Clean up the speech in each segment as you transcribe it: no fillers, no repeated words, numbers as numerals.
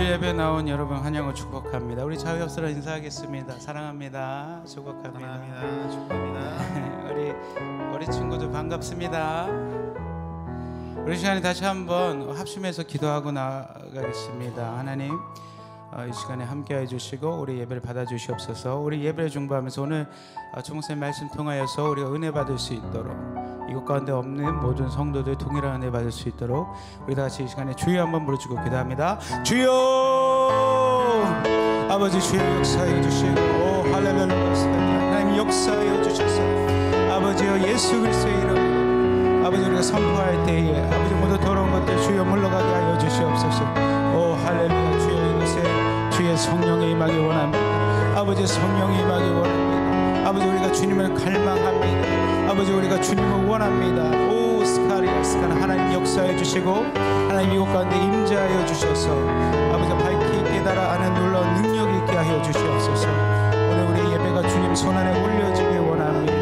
예배 나온 여러분 환영을 축복합니다. 우리 자유업소로 인사하겠습니다. 사랑합니다. 축복합니다. 사랑합니다. 축복합니다. 우리 친구들 반갑습니다. 우리 시간에 다시 한번 합심해서 기도하고 나가겠습니다. 하나님, 이 시간에 함께해 주시고 우리 예배를 받아 주시옵소서. 우리 예배를 중보하면서 오늘 총선 말씀 통하여서 우리가 은혜 받을 수 있도록, 이곳 가운데 없는 모든 성도들 동일한 은혜 받을 수 있도록 우리 다 같이 이 시간에 주여 한번 부르시고 기도합니다. 주여! 아버지, 주여 역사해 주시고, 오 할렐루야, 하나님 역사해 주셔서 아버지여 예수 그리스도의 이름으로 아버지 우리가 선포할 때에 아버지 모두 더러운 것들 주여 물러가게 하여 주시옵소서. 오 할렐루야, 주여 이곳에 주의 성령이 임하기 원합니다. 아버지 성령이 임하기 원합니다. 아버지 우리가 주님을 갈망합니다. 아버지 우리가 주님을 원합니다. 오 스카리아스카나 하나님 역사해 주시고 하나님 이곳 가운데 임재하여 주셔서 아버지 밝히 깨달아 아는 놀라운 능력 있게 하여 주시옵소서. 오늘 우리 예배가 주님 손안에 올려지길 원합니다.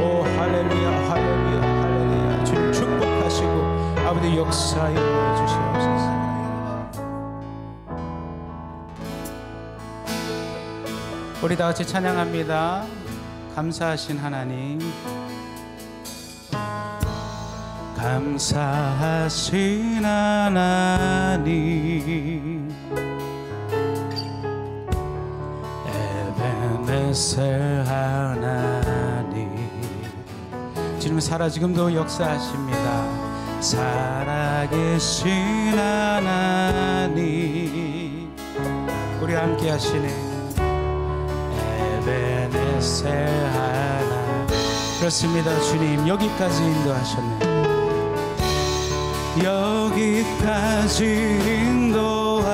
오 할렐루야 할렐루야 할렐루야. 주님 축복하시고 아버지 역사해 주시옵소서. 우리 다 같이 찬양합니다. 감사하신 하나님, 감사하신 하나님, 에베네셀 하나님, 주님 살아 지금도 역사하십니다. 살아계신 하나님, 우리 함께 하시네. 에베네셀 하나님, 그렇습니다. 주님 여기까지 인도하셨네. 여기까지 인도하셨네.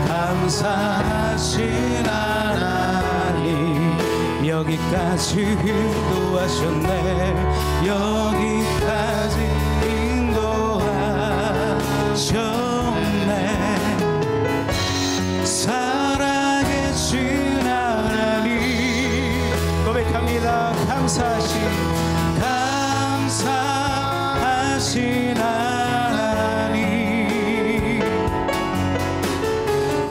감사하신 하나님, 여기까지 인도하셨네. 여기까지 인도하셨네. 살아계신 하나님 고백합니다. 감사하신 하나님,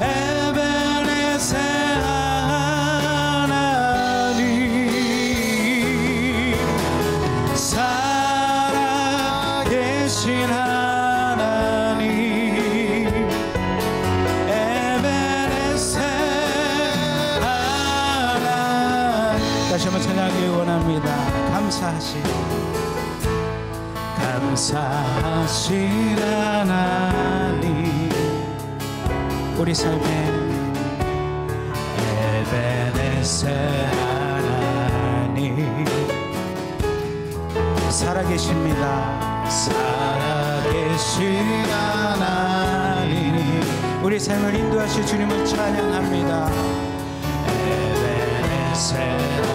에베네셀 하나님, 살아계신 하나님, 에베네셀 하나님. 다시 한번 찬양하기 원합니다. 감사하신 하나님, 우리 삶에 에베네셀 하나님, 살아계십니다. 살아계신 하나님, 우리 삶을 인도하실 주님을 찬양합니다. 에베네셀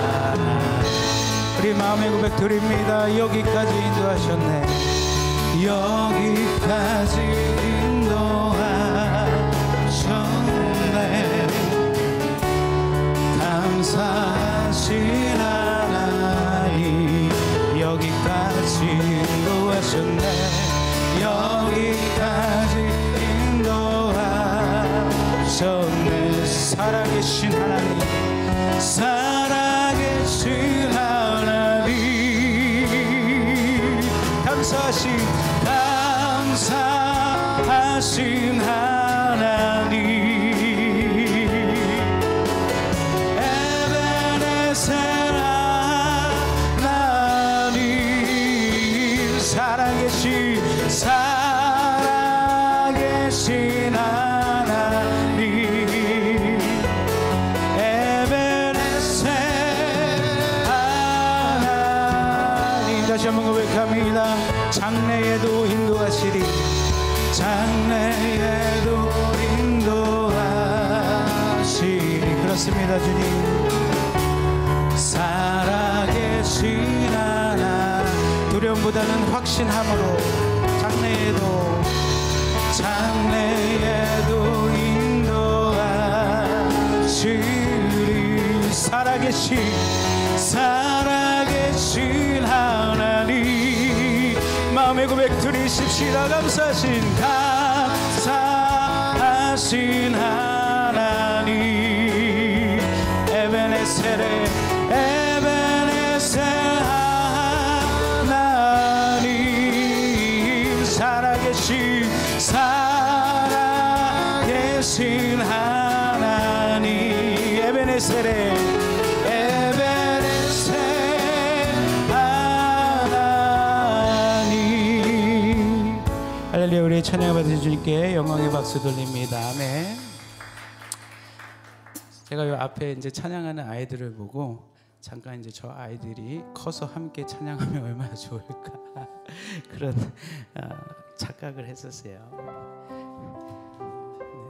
하나님, 우리 마음의 고백 드립니다. 여기까지 인도하셨네. 여기까지 인도하셨네. 감사하신 하나님, 여기까지 인도하셨네. 여기까지 인도하셨네. 살아계신 하나님, 살아계신 하나님, 감사하신 하나님, 에베네셀 하나님, 살아계신 하나님, 에베네셀 하나님. 다시 한번 고백합니다. 장래에도 인도하시리, 장래에도 인도하시리. 그렇습니다. 주님 살아계신 하나, 두려움보다는 확신함으로 장래에도 인도하시리. 살아계신 하나님, 마음의 아멘. 고백 드리십시다. 감사하신 하나님 에베네셀의 하나님 살아계신 하나님 에베네셀의 하나님. 할렐루야. 우리 찬양 받으신 주님께 영광의 박수 돌립니다. 아멘. 제가 요 앞에 이제 찬양하는 아이들을 보고 잠깐 이제 저 아이들이 커서 함께 찬양하면 얼마나 좋을까 그런 착각을 했었어요.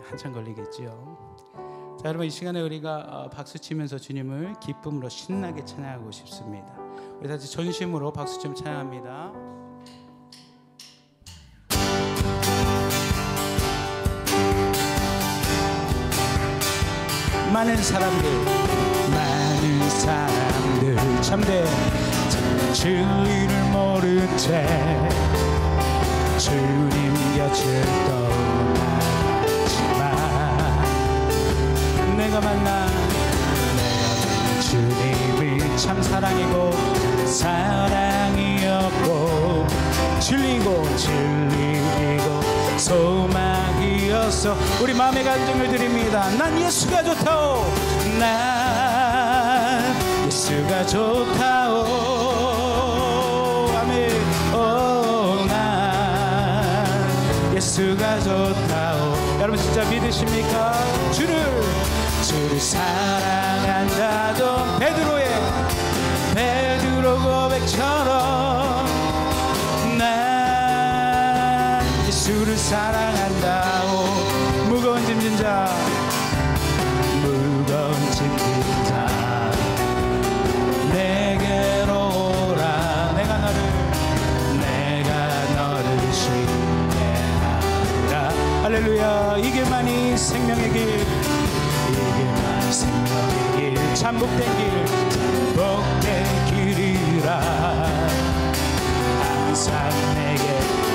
한참 걸리겠죠. 자, 여러분 이 시간에 우리가 박수 치면서 주님을 기쁨으로 신나게 찬양하고 싶습니다. 우리 다시 전심으로 박수 치며 찬양합니다. 많은 사람들 참된 진리를 모른 채 주님 곁을 떠나지만 내가 만난 주님이 참 사랑이고 사랑이었고 진리고 소망이었어. 우리 마음의 간증을 드립니다. 난 예수가 좋다오. 난 예수가 좋다오. 아멘. 난 예수가 좋다오. 여러분 진짜 믿으십니까? 주를 사랑한다던 베드로 고백처럼 난 예수를 사랑한다오. 무거운 짐진 자 내게로 오라. 내가 너를 쉽게 하리라. 할렐루야. 이게만이 생명의 길, 참복된 길이라. 항상 내게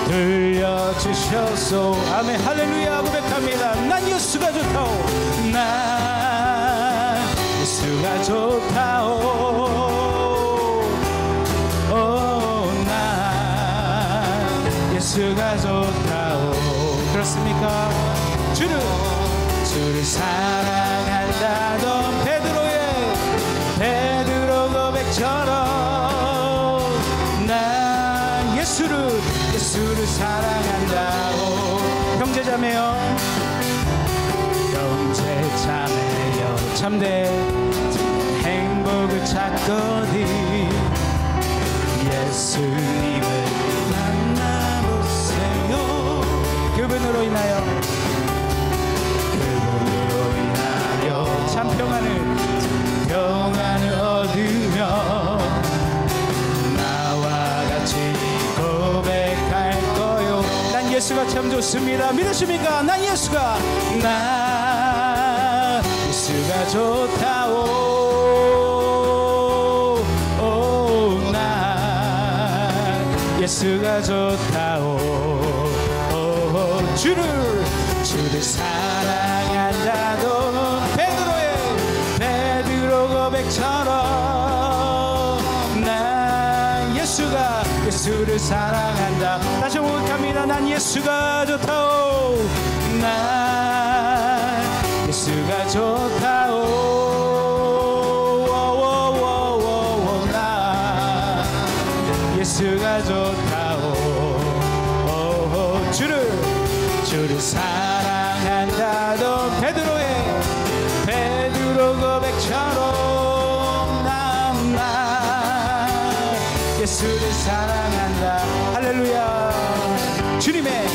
들려주셨소. 아멘. 할렐루야. 고백합니다. 난 예수가 좋다오. 난 예수가 좋다오. 난 예수가 좋다오. 그렇습니까? 주를 사랑한다던 베드로 고백처럼 난 예수를 사랑한다오. 형제자매여 참된 행복을 찾거든 예수님을 만나보세요. 그분으로 인하여 참 평안을 얻으며 나와 같이 고백할 거요. 난 예수가 참 좋습니다. 믿으십니까? 난 예수가 좋다오. 난 예수가 좋다오. 주를 사랑한다던 베드로 고백처럼 난 예수를 사랑한다. 다시 고백합니다. 난 예수가 좋다오. 난 예수가 좋다오. 난 예수가 좋다오. 주를 사랑한다던 베드로 고백처럼 난 예수를 사랑한다. 할렐루야. 주님의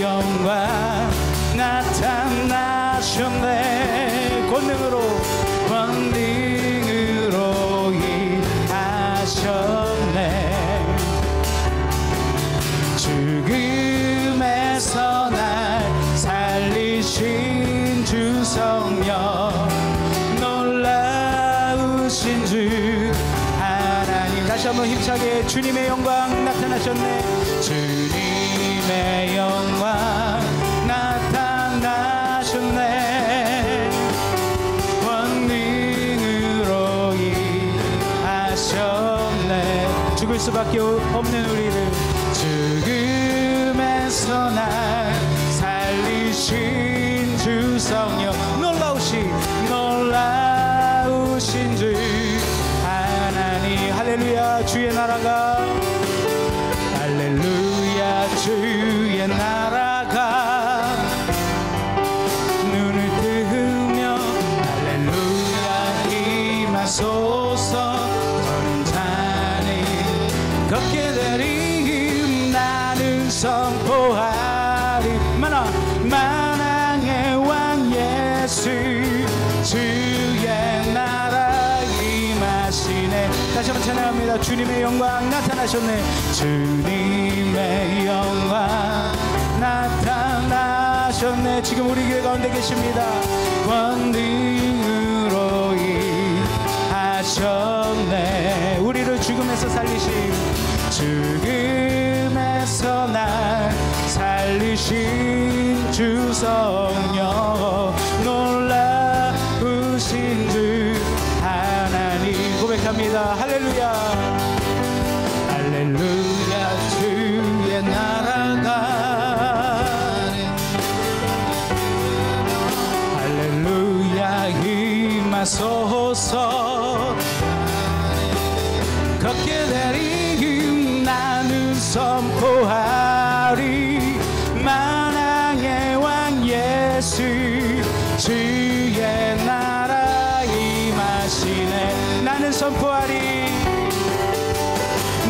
영광 나타나셨네. 권능으로 일하셨네. 죽음에서 날 살리신 주 성령 놀라우신 주 하나님. 다시 한번 힘차게 힘차게 주님의 영광 나타나셨네. 주님의 영광 나타나셨네. 권능으로 일하셨네. 죽을 수밖에 없는 우리를 죽음에서 날 살리신 주 성령, 놀라우신 주 하나님. 할렐루야. 주의 나라가, 할렐루야, 주의 나라가 눈을 뜨며 할렐루야 임하소서. 전찬이 걷게 되리 나는 선포하리. 만왕의 왕 예수 주의 나라 임하시네. 다시 한번 찬양합니다. 주님의 영광 나타나셨네. 주님의 영광 나타나셨네. 지금 우리 교회 가운데 계십니다. 권능으로 일하셨네. 우리를 죽음에서 살리심, 죽음에서 날 살리신 주 성령, 놀라우신 주 하나님. 고백합니다. 할렐루야. 할렐루야. 주의 나라가, 할렐루야 임하소서. 걷게 되리 나는 선포하리. 만왕의 왕 예수 주의 나라 임하시네. 나는 선포하리.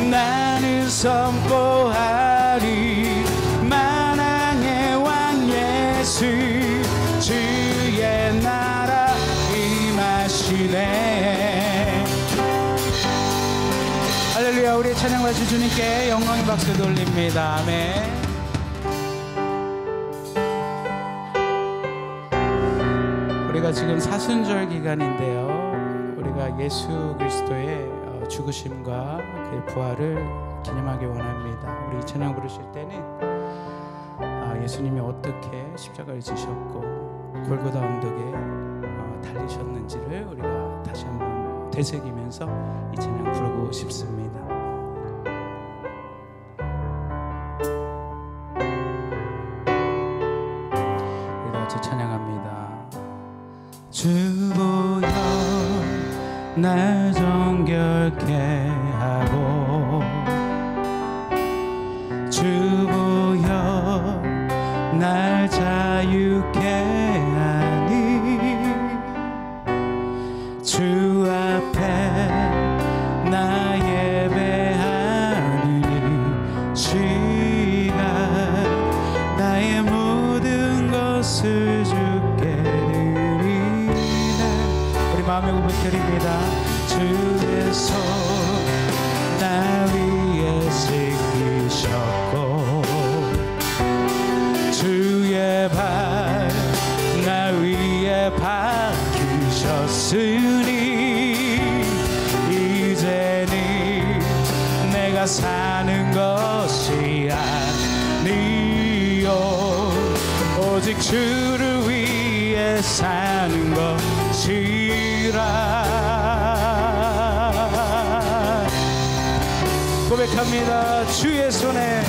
나는 선포하리. 만왕의 왕 예수 주의 나라 임하시네. 할렐루야. 우리의 찬양 받으신 주님께 영광의 박수 돌립니다. 아멘. 우리가 지금 사순절 기간인데요, 우리가 예수 그리스도의 죽으심과 그의 부활을 기념하기 원합니다. 우리 이 찬양 부르실 때는 예수님이 어떻게 십자가를 지셨고 골고다 언덕에 달리셨는지를 우리가 다시 한번 되새기면서 이 찬양 부르고 싶습니다. 우리 같이 찬양합니다. 주 보혈 날 정결케 하고, 주 보혈 날 자유케 하니, 주 앞에 나 예배하느니 시간 나의 모든 것을 주께 드리네. 우리 마음의 고백 드립니다. 주의 손 나 위에 씻기셨고, 주의 발 나 위에 박히셨으니, 이제는 내가 사는 것이 아니요 오직 주를 위해 사는 것이라. 고백합니다. 주의 손에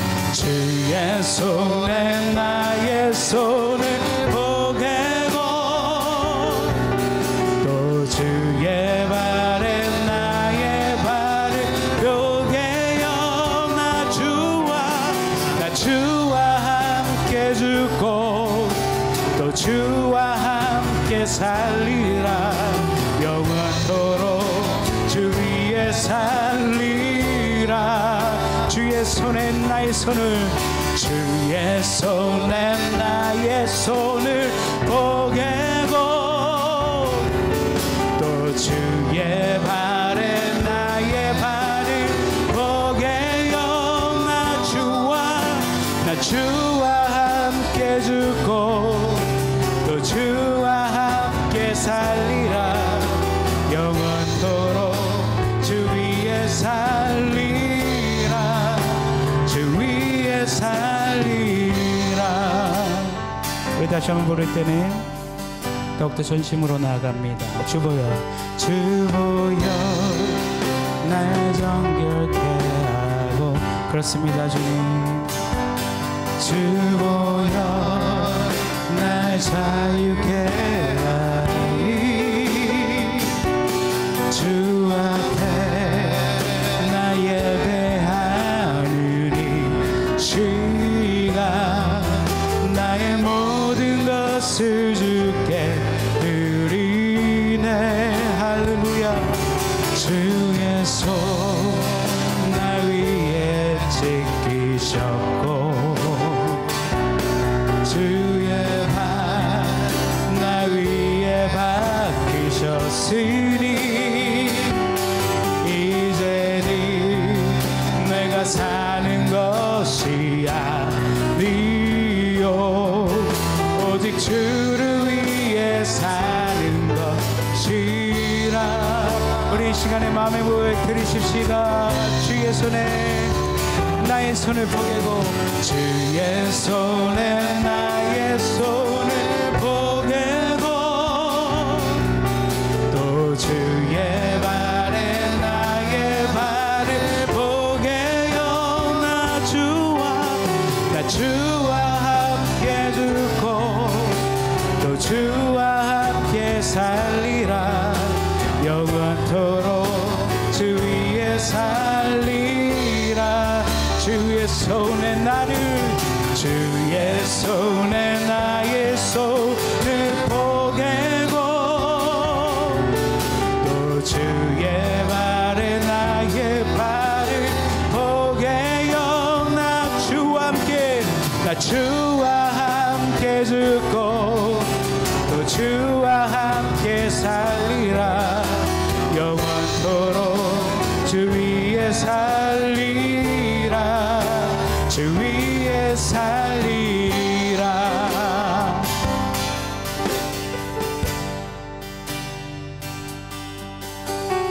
나의 손을 보게고, 또 주의 발에 나의 발을 펴게요. 나 주와 함께 죽고 또 주와 함께 살리라. 영원토록 주 위에 살리라. 주의 손에 나의 손을, 주의 손에 나의 손을 보게고, 또 주의 발에 나의 발을 보게요. 나 주와 함께 죽고 또 주와 함께 살리라. 영원토록 주 위에 살리라. 함께 살리라. 우리 다시 한번 부를 때는 더욱더 전심으로 나아갑니다. 주보여 주보여 날 정결케 하고. 그렇습니다 주님. 주보여 날 자유케 하리. 주 앞에 나 예배하느니 주가 나의 모든 것을 주께 드리네. 할렐루야. 주의 손 나 위에 지키셨고 주의 발 나 위에 박히셨으니 이제는 내가 사는 것이 아니요 오직 주를 위해 사는 것이라. 우리 이 시간에 마음의 무에 들으십시다. 주의 손에 나의 손을 보게고 주의 손에 나의 손을 보게고 또 주의 발에 나의 발을 보게요. 나 주와 함께 죽고 또 주와 함께 살리라. 영원토록 주 위에 살리라. 주의 손에 나를 주의 손에 나의 손을 보게고 또 주의 발에 나의 발을 보게요. 나 주와 함께 죽고 또 주와 함께 살리라. 영원토록 주 위에 살리라. 주 위에 살리라.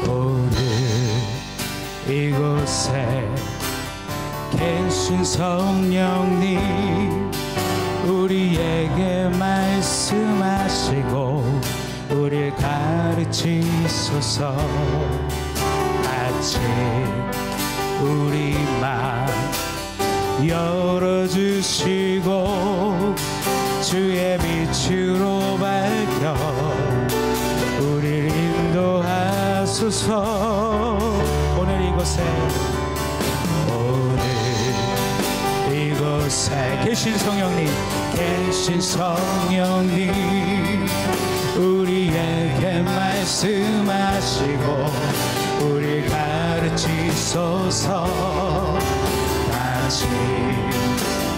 오늘 이곳에 계신 성령님 우리에게 말씀하시고 우리를 가르치소서. 같이 우리 맘 열어주시고 주의 빛으로 밝혀 우리를 인도하소서. 오늘 이곳에 계신 성령님 우리에게 말씀하시고 우리 가르치소서. 같이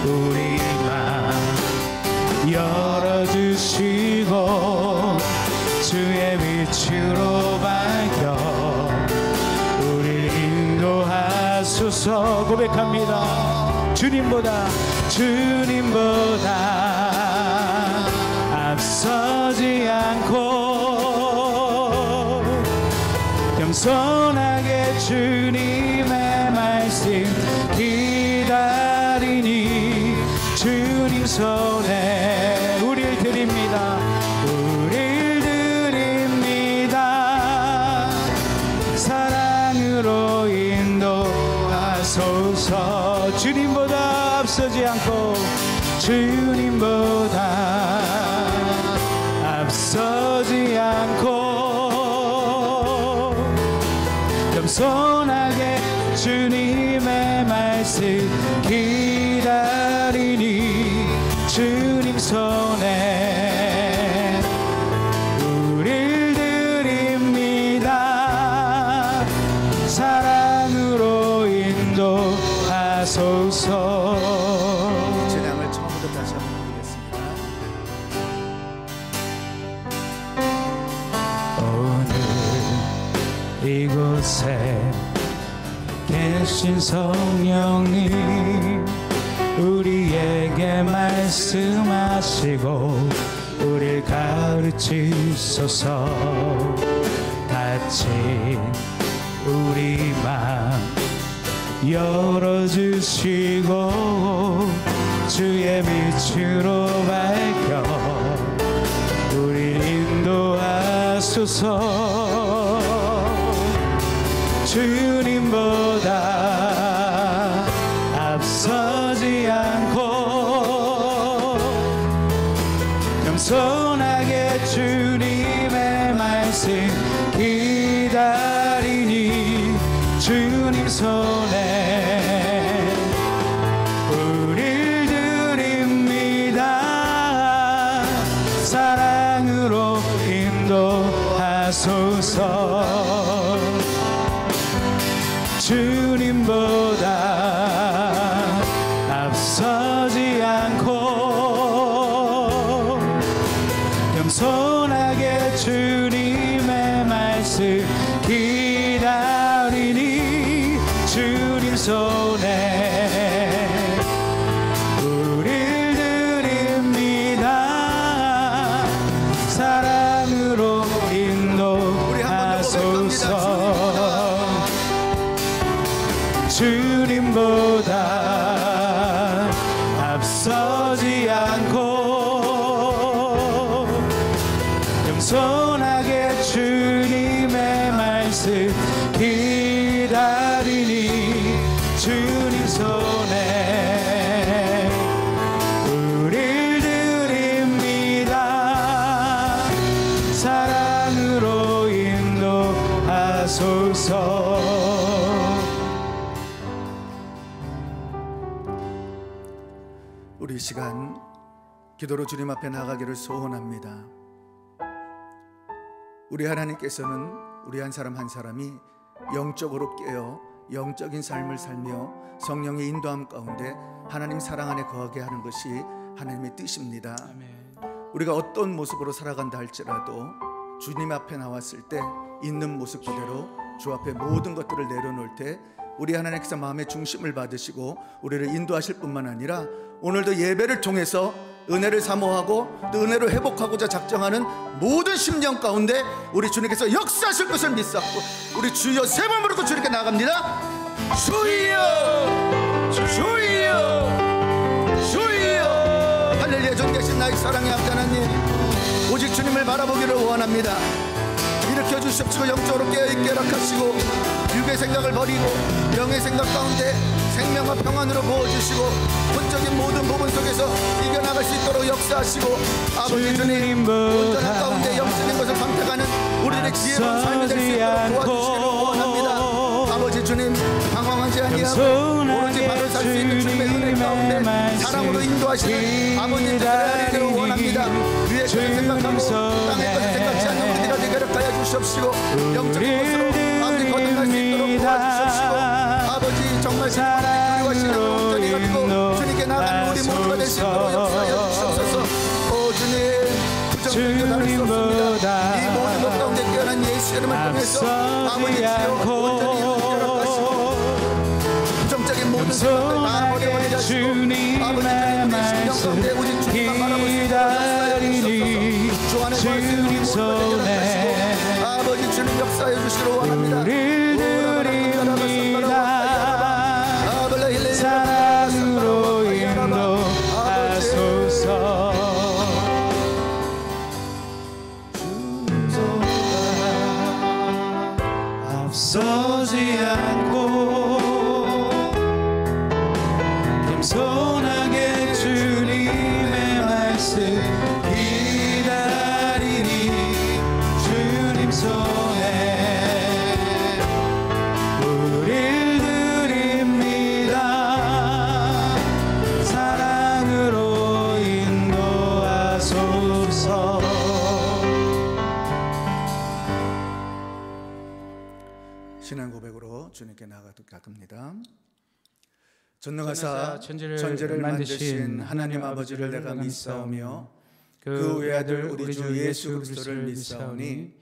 우리 맘 열어주시고 주의 빛으로 밝혀 우리 인도하소서. 고백합니다. 주님보다 앞서지 않고 겸손하게 주님의 말씀 기다리니 주님 손에 우릴 드립니다. 사랑으로 인도하소서. 주님보다 앞서지 않고 앞서지 않고 겸손하게 주님의 말씀 기다리니 주님 손에 우릴 드립니다. 사랑으로 인도하소서. 제량을 처음부터 다시 한번 드리겠습니다. 오늘 이곳에 계신 성령님 우리에게 말씀하시고 우리를 가르치소서. 같이 우리 맘 열어주시고 주의 빛으로 밝혀 우리 인도하소서. 주님보다 앞서지 않고 겸손하게 주님의 말씀 기다리니 주님 손에 우릴 드립니다. 사랑으로 인도하소서. 주님보다 앞서지 않고 겸손하게 주님의 말씀 기다리니 주님 손에 우릴 드립니다. 사랑으로 인도하소서. 주님보다 앞서지 않고 겸손하게 주님의 말씀 기다리니 주님 손에 우릴 드립니다. 사랑으로 인도하소서. 우리 이 시간 기도로 주님 앞에 나가기를 소원합니다. 우리 하나님께서는 우리 한 사람 한 사람이 영적으로 깨어 영적인 삶을 살며 성령의 인도함 가운데 하나님 사랑 안에 거하게 하는 것이 하나님의 뜻입니다. 우리가 어떤 모습으로 살아간다 할지라도 주님 앞에 나왔을 때 있는 모습 그대로 주 앞에 모든 것들을 내려놓을 때 우리 하나님께서 마음의 중심을 받으시고 우리를 인도하실 뿐만 아니라 오늘도 예배를 통해서 은혜를 사모하고 또 은혜를 회복하고자 작정하는 모든 심령 가운데 우리 주님께서 역사하실 것을 믿사옵고 우리 주여 세 번 부르고 주님께 나갑니다. 주여 주여 주여. 할렐루야. 존 계신 나의 사랑의 아버지 하나님, 오직 주님을 바라보기를 원합니다. 일으켜 주시옵시고 영적으로 깨어있게 허락하시고 육의 생각을 버리고 영의 생각 가운데 생명과 평안으로 부어주시고 혼적인 모든 부분 속에서 이겨나갈 수 있도록 역사하시고 아버지 주님 온전한 가운데 영적인 것을 선택하는 우리들의 지혜로운 삶이 될 수 있도록 도와주시기를 원합니다. 아버지 주님 방황하지 아니하고 오로지 발을 살 수 있는 주님의 은혜 가운데 사랑으로 인도하시는 아버님 되기를 원합니다. 위의 것을 생각하고 땅의 것을 생각지 않는 우리가 되게 하여 주시옵시고 영적인 것으로 아버지 거듭날 수 있도록 도와주시옵시고 아버지 정말 사랑을 그리워하시는 온전히 가지고 주님께 나가는 우리 모두가 될 수 있도록 역사하여 주시옵소서. 오 주님 부정적인 다를 수 없습니다. 이 모든 것 가운데 깨어난 예수 이름을 통해서 아버지 주여 온전히 연결하시고 부정적인 모든 생각들 다 버려버리게 하시고 아버지 주님 내 심령 가운데 오직 주님만 바라볼 수 있도록 역사하여 주시옵소서. 주 안에 거할 수 있는 우리 모두가 되게 하시고 아버지 주님 역사해 주시기를 원합니다. 우릴 드립니다. 사랑으로 인도하소서. 주님보다 앞서지 않고 겸손하게 주님의 말씀 기다리니 주님 손에 우릴 드립니다. 사랑으로 인도하소서. 신앙 고백으로 주님께 나갑니다. 전능하사 전제를 만드신 하나님 아버지를 내가 믿사오며 그 외아들 우리 주 예수 그리스도를 믿사오니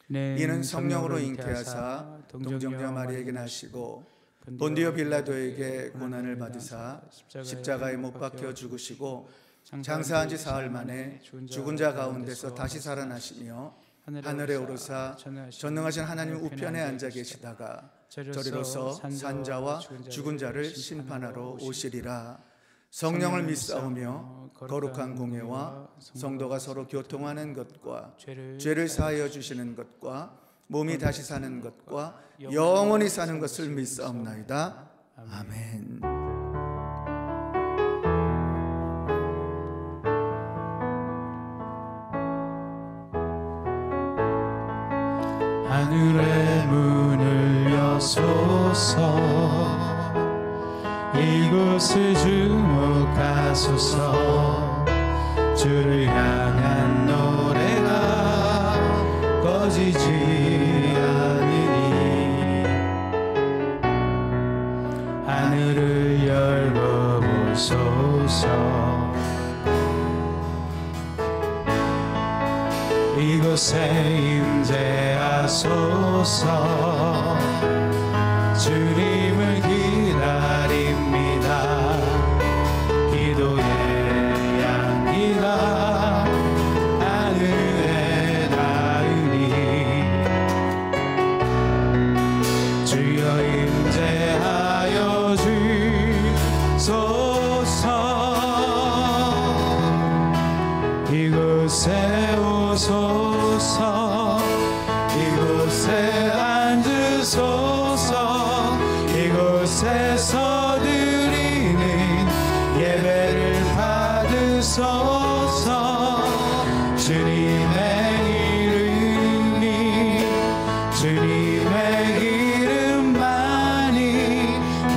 이는 성령으로 잉태하사 동정녀 마리아에게 나시고 본디오 빌라도에게 고난을 받으사 십자가에 못 박혀 죽으시고 장사한 지 사흘 만에 죽은 자 가운데서 다시 살아나시며 하늘에 오르사 전능하신 하나님 우편에 앉아 계시다가 저리로서 산자와 죽은 자를 심판하러 오시리라. 성령을 믿사오며 거룩한 공예와 성도가 서로 교통하는 것과 죄를 사하여 주시는 것과 몸이 다시 사는 것과 영원히 사는 것을 믿사옵나이다. 아멘. 하늘의 문을 여소서, 이곳을 주목하소서. 주를 향한 노래가 꺼지지 않으니 하늘을 열고 보소서. 이곳에 임재하소서. 주님을 기다립니다. 기도의 향기가 하늘에 닿으니 주여 임재하여 주소서. 이곳에 오소서. 이곳에 앉으소서. 이곳에서 드리는 예배를 받으소서. 주님의 이름이, 주님의 이름만이,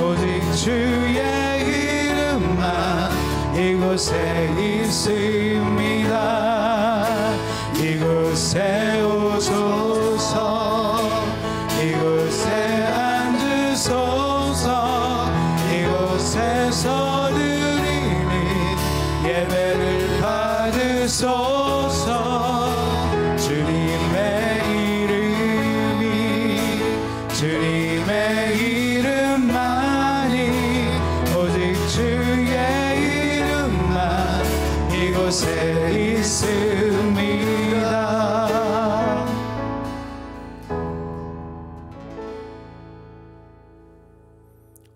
오직 주의 이름만 이곳에 있습니다. 이곳에 오소서. 이곳에 앉으소서. 이곳에서 드리는 예배를 받으소서. 주님의 이름이, 주님의 이름만이, 오직 주의 이름만 이곳에 있습니다.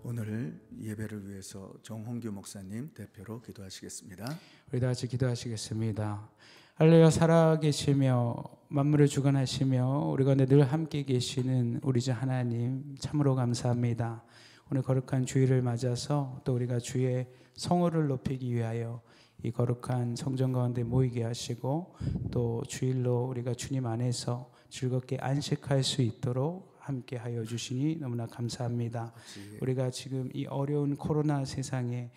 오늘 예배를 위해서 정홍규 목사님 대표로 기도하시겠습니다. 우리 다 같이 기도하시겠습니다. 할렐루야. 살아계시며 만물을 주관하시며 우리 가운데 늘 함께 계시는 우리 주 하나님, 참으로 감사합니다. 오늘 거룩한 주일을 맞아서 또 우리가 주의 성호를 높이기 위하여 이 거룩한 성전 가운데 모이게 하시고, 또 주일로 우리가 주님 안에서 즐겁게 안식할 수 있도록 함께 하여 주시니 너무나 감사합니다. 우리가 지금 이 어려운 코로나 세상에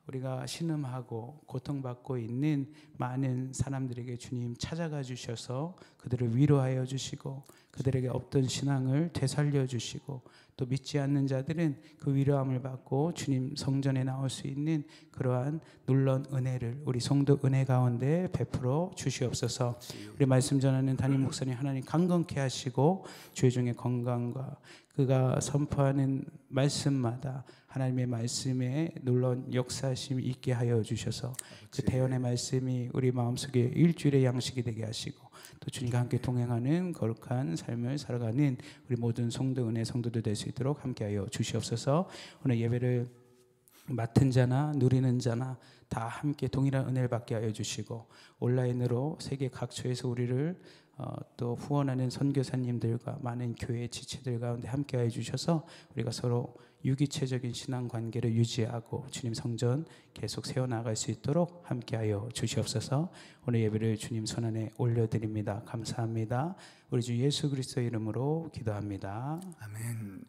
우리가 신음하고 고통받고 있는 많은 사람들에게 주님 찾아가 주셔서 그들을 위로하여 주시고, 그들에게 없던 신앙을 되살려 주시고, 또 믿지 않는 자들은 그 위로함을 받고 주님 성전에 나올 수 있는 그러한 놀라운 은혜를 우리 성도 은혜 가운데 베풀어 주시옵소서. 우리 말씀 전하는 담임 목사님 하나님 강건케 하시고, 주의 종의 건강과 그가 선포하는 말씀마다 하나님의 말씀에 놀라운 역사심이 있게 하여 주셔서 그 대언의 말씀이 우리 마음속에 일주일의 양식이 되게 하시고, 또 주님과 함께 동행하는 거룩한 삶을 살아가는 우리 모든 성도 은혜 성도들 될 수 있도록 함께하여 주시옵소서. 오늘 예배를 맡은 자나 누리는 자나 다 함께 동일한 은혜를 받게 하여 주시고, 온라인으로 세계 각처에서 우리를 또 후원하는 선교사님들과 많은 교회 지체들 가운데 함께하여 주셔서 우리가 서로 유기체적인 신앙 관계를 유지하고 주님 성전 계속 세워나갈 수 있도록 함께하여 주시옵소서. 오늘 예배를 주님 손안에 올려드립니다. 감사합니다. 우리 주 예수 그리스도의 이름으로 기도합니다. 아멘.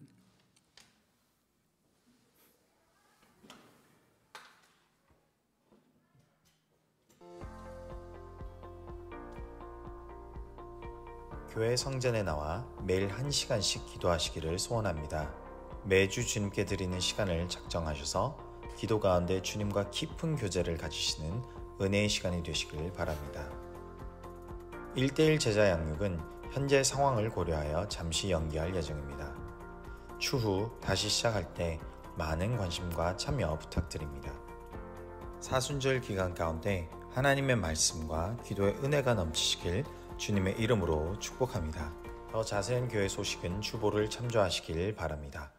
교회 성전에 나와 매일 1시간씩 기도하시기를 소원합니다. 매주 주님께 드리는 시간을 작정하셔서 기도 가운데 주님과 깊은 교제를 가지시는 은혜의 시간이 되시길 바랍니다. 1:1 제자 양육은 현재 상황을 고려하여 잠시 연기할 예정입니다. 추후 다시 시작할 때 많은 관심과 참여 부탁드립니다. 사순절 기간 가운데 하나님의 말씀과 기도의 은혜가 넘치시길 주님의 이름으로 축복합니다. 더 자세한 교회 소식은 주보를 참조하시길 바랍니다.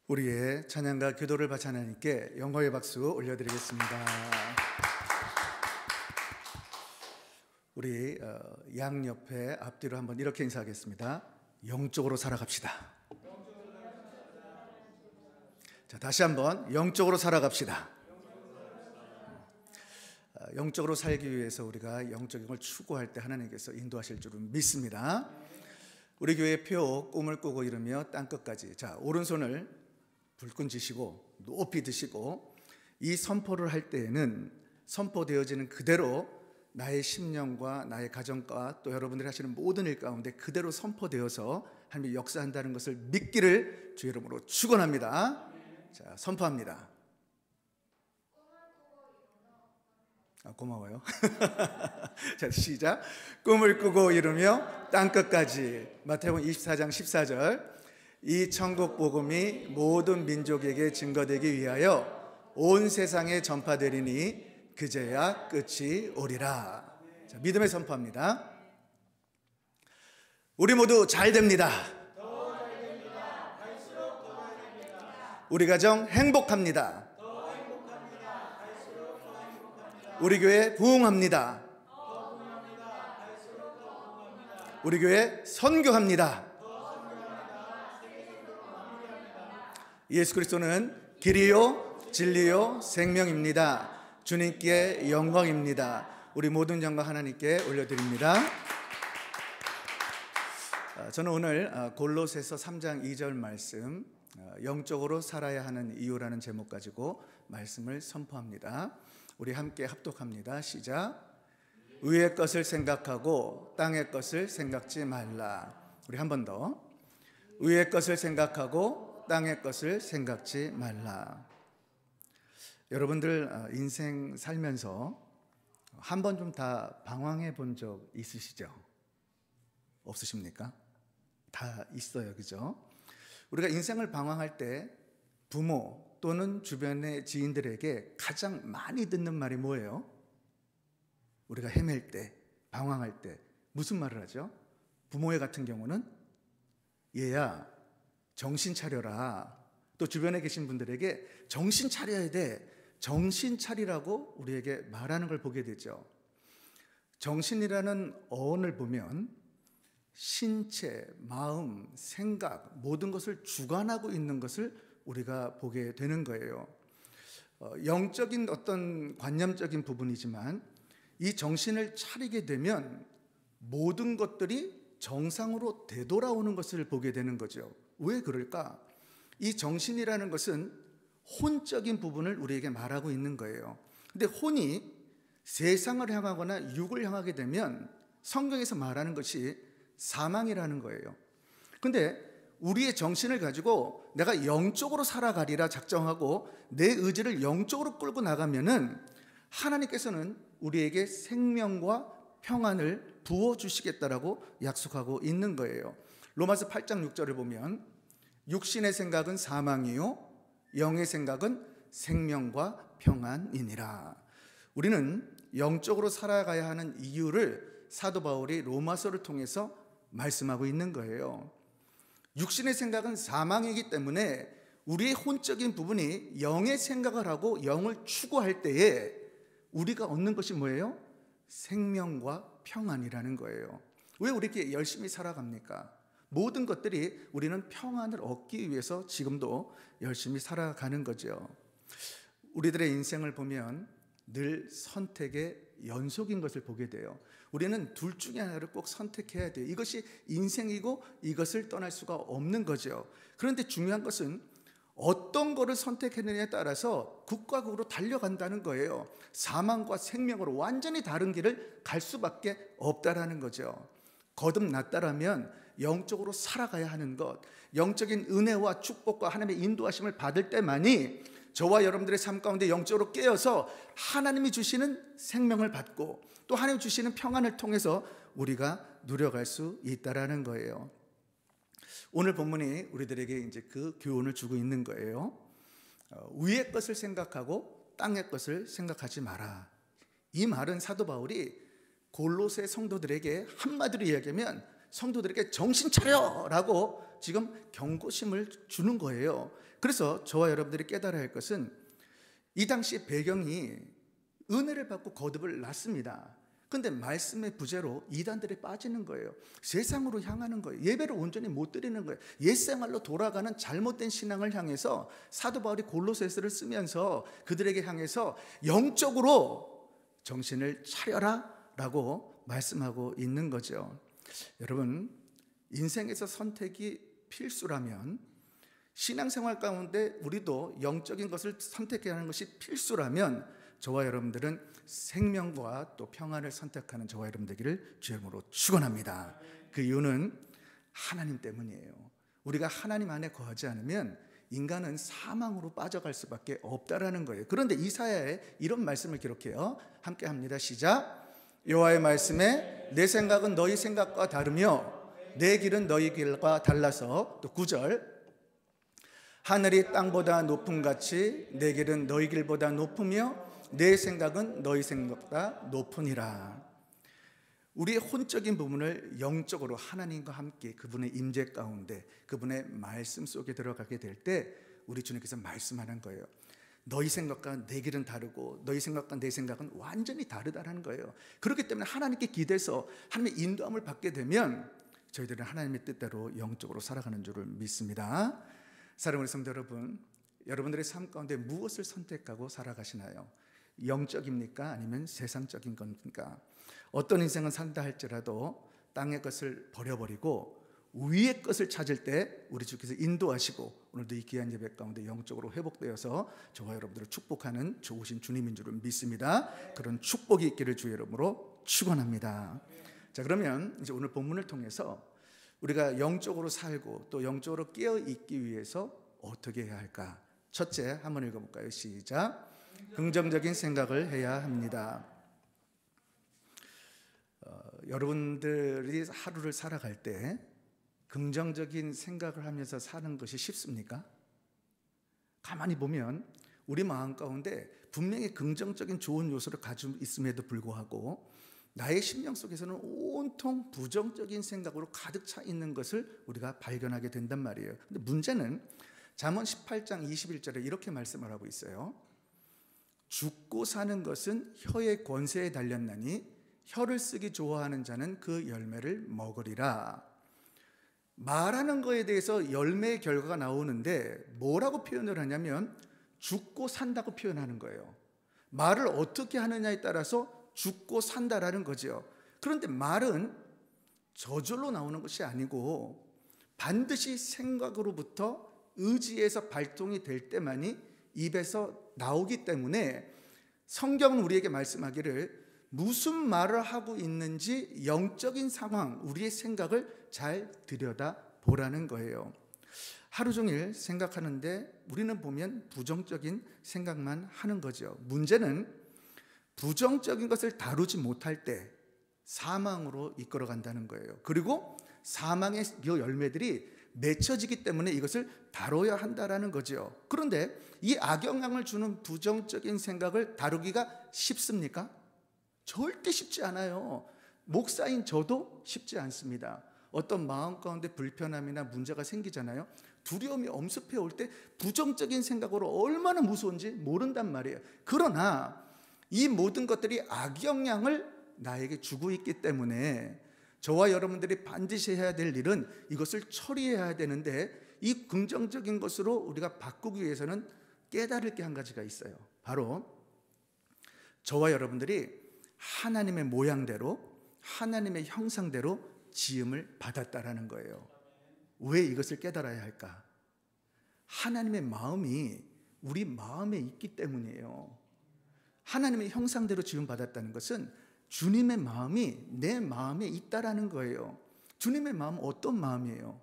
우리의 찬양과 기도를 바친 하나님께 영광의 박수 올려드리겠습니다. 우리 양옆에 앞뒤로 한번 이렇게 인사하겠습니다. 영적으로 살아갑시다. 자, 다시 한번 영적으로 살아갑시다. 영적으로 살기 위해서 우리가 영적인 걸 추구할 때 하나님께서 인도하실 줄은 믿습니다. 우리 교회 표 꿈을 꾸고 이루며 땅끝까지. 자, 오른손을 불끈 쥐시고 높이 드시고, 이 선포를 할 때에는 선포되어지는 그대로 나의 심령과 나의 가정과 또 여러분들이 하시는 모든 일 가운데 그대로 선포되어서 하나님이 역사한다는 것을 믿기를 주의 이름으로 축원합니다. 자, 선포합니다. 고마워요. 자, 시작. 꿈을 꾸고 이루며 땅끝까지. 마태복음 24장 14절. 이 천국 복음이 모든 민족에게 증거되기 위하여 온 세상에 전파되리니 그제야 끝이 오리라. 자, 믿음의 선포합니다. 우리 모두 잘 됩니다. 우리 가정 행복합니다. 우리 교회 부흥합니다. 우리 교회 선교합니다. 예수 그리스도는 길이요 진리요 생명입니다. 주님께 영광입니다. 우리 모든 영광 하나님께 올려드립니다. 저는 오늘 골로새서 3장 2절 말씀, 영적으로 살아야 하는 이유라는 제목 가지고 말씀을 선포합니다. 우리 함께 합독합니다. 시작. 위의 것을 생각하고 땅의 것을 생각지 말라. 우리 한 번 더. 위의 것을 생각하고 땅의 것을 생각지 말라. 여러분들 인생 살면서 한 번 좀 다 방황해 본 적 있으시죠? 없으십니까? 다 있어요, 그죠? 우리가 인생을 방황할 때 부모 또는 주변의 지인들에게 가장 많이 듣는 말이 뭐예요? 우리가 헤맬 때, 방황할 때 무슨 말을 하죠? 부모의 같은 경우는 얘야 정신 차려라. 또 주변에 계신 분들에게 정신 차려야 돼. 정신 차리라고 우리에게 말하는 걸 보게 되죠. 정신이라는 어원을 보면 신체, 마음, 생각 모든 것을 주관하고 있는 것을 우리가 보게 되는 거예요. 영적인 어떤 관념적인 부분이지만 이 정신을 차리게 되면 모든 것들이 정상으로 되돌아오는 것을 보게 되는 거죠. 왜 그럴까? 이 정신이라는 것은 혼적인 부분을 우리에게 말하고 있는 거예요. 근데 혼이 세상을 향하거나 육을 향하게 되면 성경에서 말하는 것이 사망이라는 거예요. 근데 우리의 정신을 가지고 내가 영적으로 살아가리라 작정하고 내 의지를 영적으로 끌고 나가면은 하나님께서는 우리에게 생명과 평안을 부어주시겠다라고 약속하고 있는 거예요. 로마서 8장 6절을 보면 육신의 생각은 사망이요 영의 생각은 생명과 평안이니라. 우리는 영적으로 살아가야 하는 이유를 사도 바울이 로마서를 통해서 말씀하고 있는 거예요. 육신의 생각은 사망이기 때문에 우리의 혼적인 부분이 영의 생각을 하고 영을 추구할 때에 우리가 얻는 것이 뭐예요? 생명과 평안이라는 거예요. 왜 우리가 열심히 살아갑니까? 모든 것들이 우리는 평안을 얻기 위해서 지금도 열심히 살아가는 거죠. 우리들의 인생을 보면 늘 선택의 연속인 것을 보게 돼요. 우리는 둘 중에 하나를 꼭 선택해야 돼요. 이것이 인생이고 이것을 떠날 수가 없는 거죠. 그런데 중요한 것은 어떤 거를 선택했느냐에 따라서 극과 극으로 달려간다는 거예요. 사망과 생명으로 완전히 다른 길을 갈 수밖에 없다라는 거죠. 거듭났다라면 영적으로 살아가야 하는 것, 영적인 은혜와 축복과 하나님의 인도하심을 받을 때만이 저와 여러분들의 삶 가운데 영적으로 깨어서 하나님이 주시는 생명을 받고 또 하나님 주시는 평안을 통해서 우리가 누려갈 수 있다라는 거예요. 오늘 본문이 우리들에게 이제 그 교훈을 주고 있는 거예요. 위의 것을 생각하고 땅의 것을 생각하지 마라. 이 말은 사도 바울이 골로새 성도들에게 한마디로 이야기하면 성도들에게 정신 차려라고 지금 경고심을 주는 거예요. 그래서 저와 여러분들이 깨달아야 할 것은 이 당시 배경이 은혜를 받고 거듭을 낳습니다. 근데 말씀의 부재로 이단들이 빠지는 거예요. 세상으로 향하는 거예요. 예배를 온전히 못 드리는 거예요. 옛생활로 돌아가는 잘못된 신앙을 향해서 사도 바울이 골로새서를 쓰면서 그들에게 향해서 영적으로 정신을 차려라 라고 말씀하고 있는 거죠. 여러분, 인생에서 선택이 필수라면, 신앙생활 가운데 우리도 영적인 것을 선택해야 하는 것이 필수라면 저와 여러분들은 생명과 또 평안을 선택하는 저와 여러분 되기를 주의 이름으로 축원합니다. 그 이유는 하나님 때문이에요. 우리가 하나님 안에 거하지 않으면 인간은 사망으로 빠져갈 수밖에 없다라는 거예요. 그런데 이사야에 이런 말씀을 기록해요. 함께 합니다. 시작. 여호와의 말씀에 내 생각은 너희 생각과 다르며 내 길은 너희 길과 달라서, 또 9절, 하늘이 땅보다 높음같이 내 길은 너희 길보다 높으며 내 생각은 너희 생각보다 높으니라. 우리의 혼적인 부분을 영적으로 하나님과 함께 그분의 임재 가운데 그분의 말씀 속에 들어가게 될 때 우리 주님께서 말씀하는 거예요. 너희 생각과 내 길은 다르고 너희 생각과 내 생각은 완전히 다르다는 거예요. 그렇기 때문에 하나님께 기대서 하나님의 인도함을 받게 되면 저희들은 하나님의 뜻대로 영적으로 살아가는 줄을 믿습니다. 사랑하는 성도 여러분, 여러분들의 삶 가운데 무엇을 선택하고 살아가시나요? 영적입니까? 아니면 세상적인 겁니까? 어떤 인생은 산다 할지라도 땅의 것을 버려버리고 위의 것을 찾을 때 우리 주께서 인도하시고 오늘도 이 귀한 예배 가운데 영적으로 회복되어서 저와 여러분들을 축복하는 좋으신 주님인 줄을 믿습니다. 그런 축복이 있기를 주의 이름으로 축원합니다. 자, 그러면 이제 오늘 본문을 통해서 우리가 영적으로 살고 또 영적으로 깨어 있기 위해서 어떻게 해야 할까? 첫째, 한번 읽어볼까요? 시작. 긍정적인 생각을 해야 합니다. 여러분들이 하루를 살아갈 때 긍정적인 생각을 하면서 사는 것이 쉽습니까? 가만히 보면 우리 마음 가운데 분명히 긍정적인 좋은 요소를 가지고 있음에도 불구하고 나의 심령 속에서는 온통 부정적인 생각으로 가득 차 있는 것을 우리가 발견하게 된단 말이에요. 근데 문제는 잠언 18장 21절에 이렇게 말씀을 하고 있어요. 죽고 사는 것은 혀의 권세에 달렸나니 혀를 쓰기 좋아하는 자는 그 열매를 먹으리라. 말하는 거에 대해서 열매의 결과가 나오는데 뭐라고 표현을 하냐면 죽고 산다고 표현하는 거예요. 말을 어떻게 하느냐에 따라서 죽고 산다라는 거죠. 그런데 말은 저절로 나오는 것이 아니고 반드시 생각으로부터 의지에서 발동이 될 때만이 입에서 나오기 때문에 성경은 우리에게 말씀하기를 무슨 말을 하고 있는지 영적인 상황, 우리의 생각을 잘 들여다보라는 거예요. 하루 종일 생각하는데 우리는 보면 부정적인 생각만 하는 거죠. 문제는 부정적인 것을 다루지 못할 때 사망으로 이끌어간다는 거예요. 그리고 사망의 열매들이 맺혀지기 때문에 이것을 다뤄야 한다는 거죠. 그런데 이 악영향을 주는 부정적인 생각을 다루기가 쉽습니까? 절대 쉽지 않아요. 목사인 저도 쉽지 않습니다. 어떤 마음 가운데 불편함이나 문제가 생기잖아요. 두려움이 엄습해 올 때 부정적인 생각으로 얼마나 무서운지 모른단 말이에요. 그러나 이 모든 것들이 악영향을 나에게 주고 있기 때문에 저와 여러분들이 반드시 해야 될 일은 이것을 처리해야 되는데 이 긍정적인 것으로 우리가 바꾸기 위해서는 깨달을 게 한 가지가 있어요. 바로 저와 여러분들이 하나님의 모양대로 하나님의 형상대로 지음을 받았다라는 거예요. 왜 이것을 깨달아야 할까? 하나님의 마음이 우리 마음에 있기 때문이에요. 하나님의 형상대로 지음 받았다는 것은 주님의 마음이 내 마음에 있다라는 거예요. 주님의 마음은 어떤 마음이에요?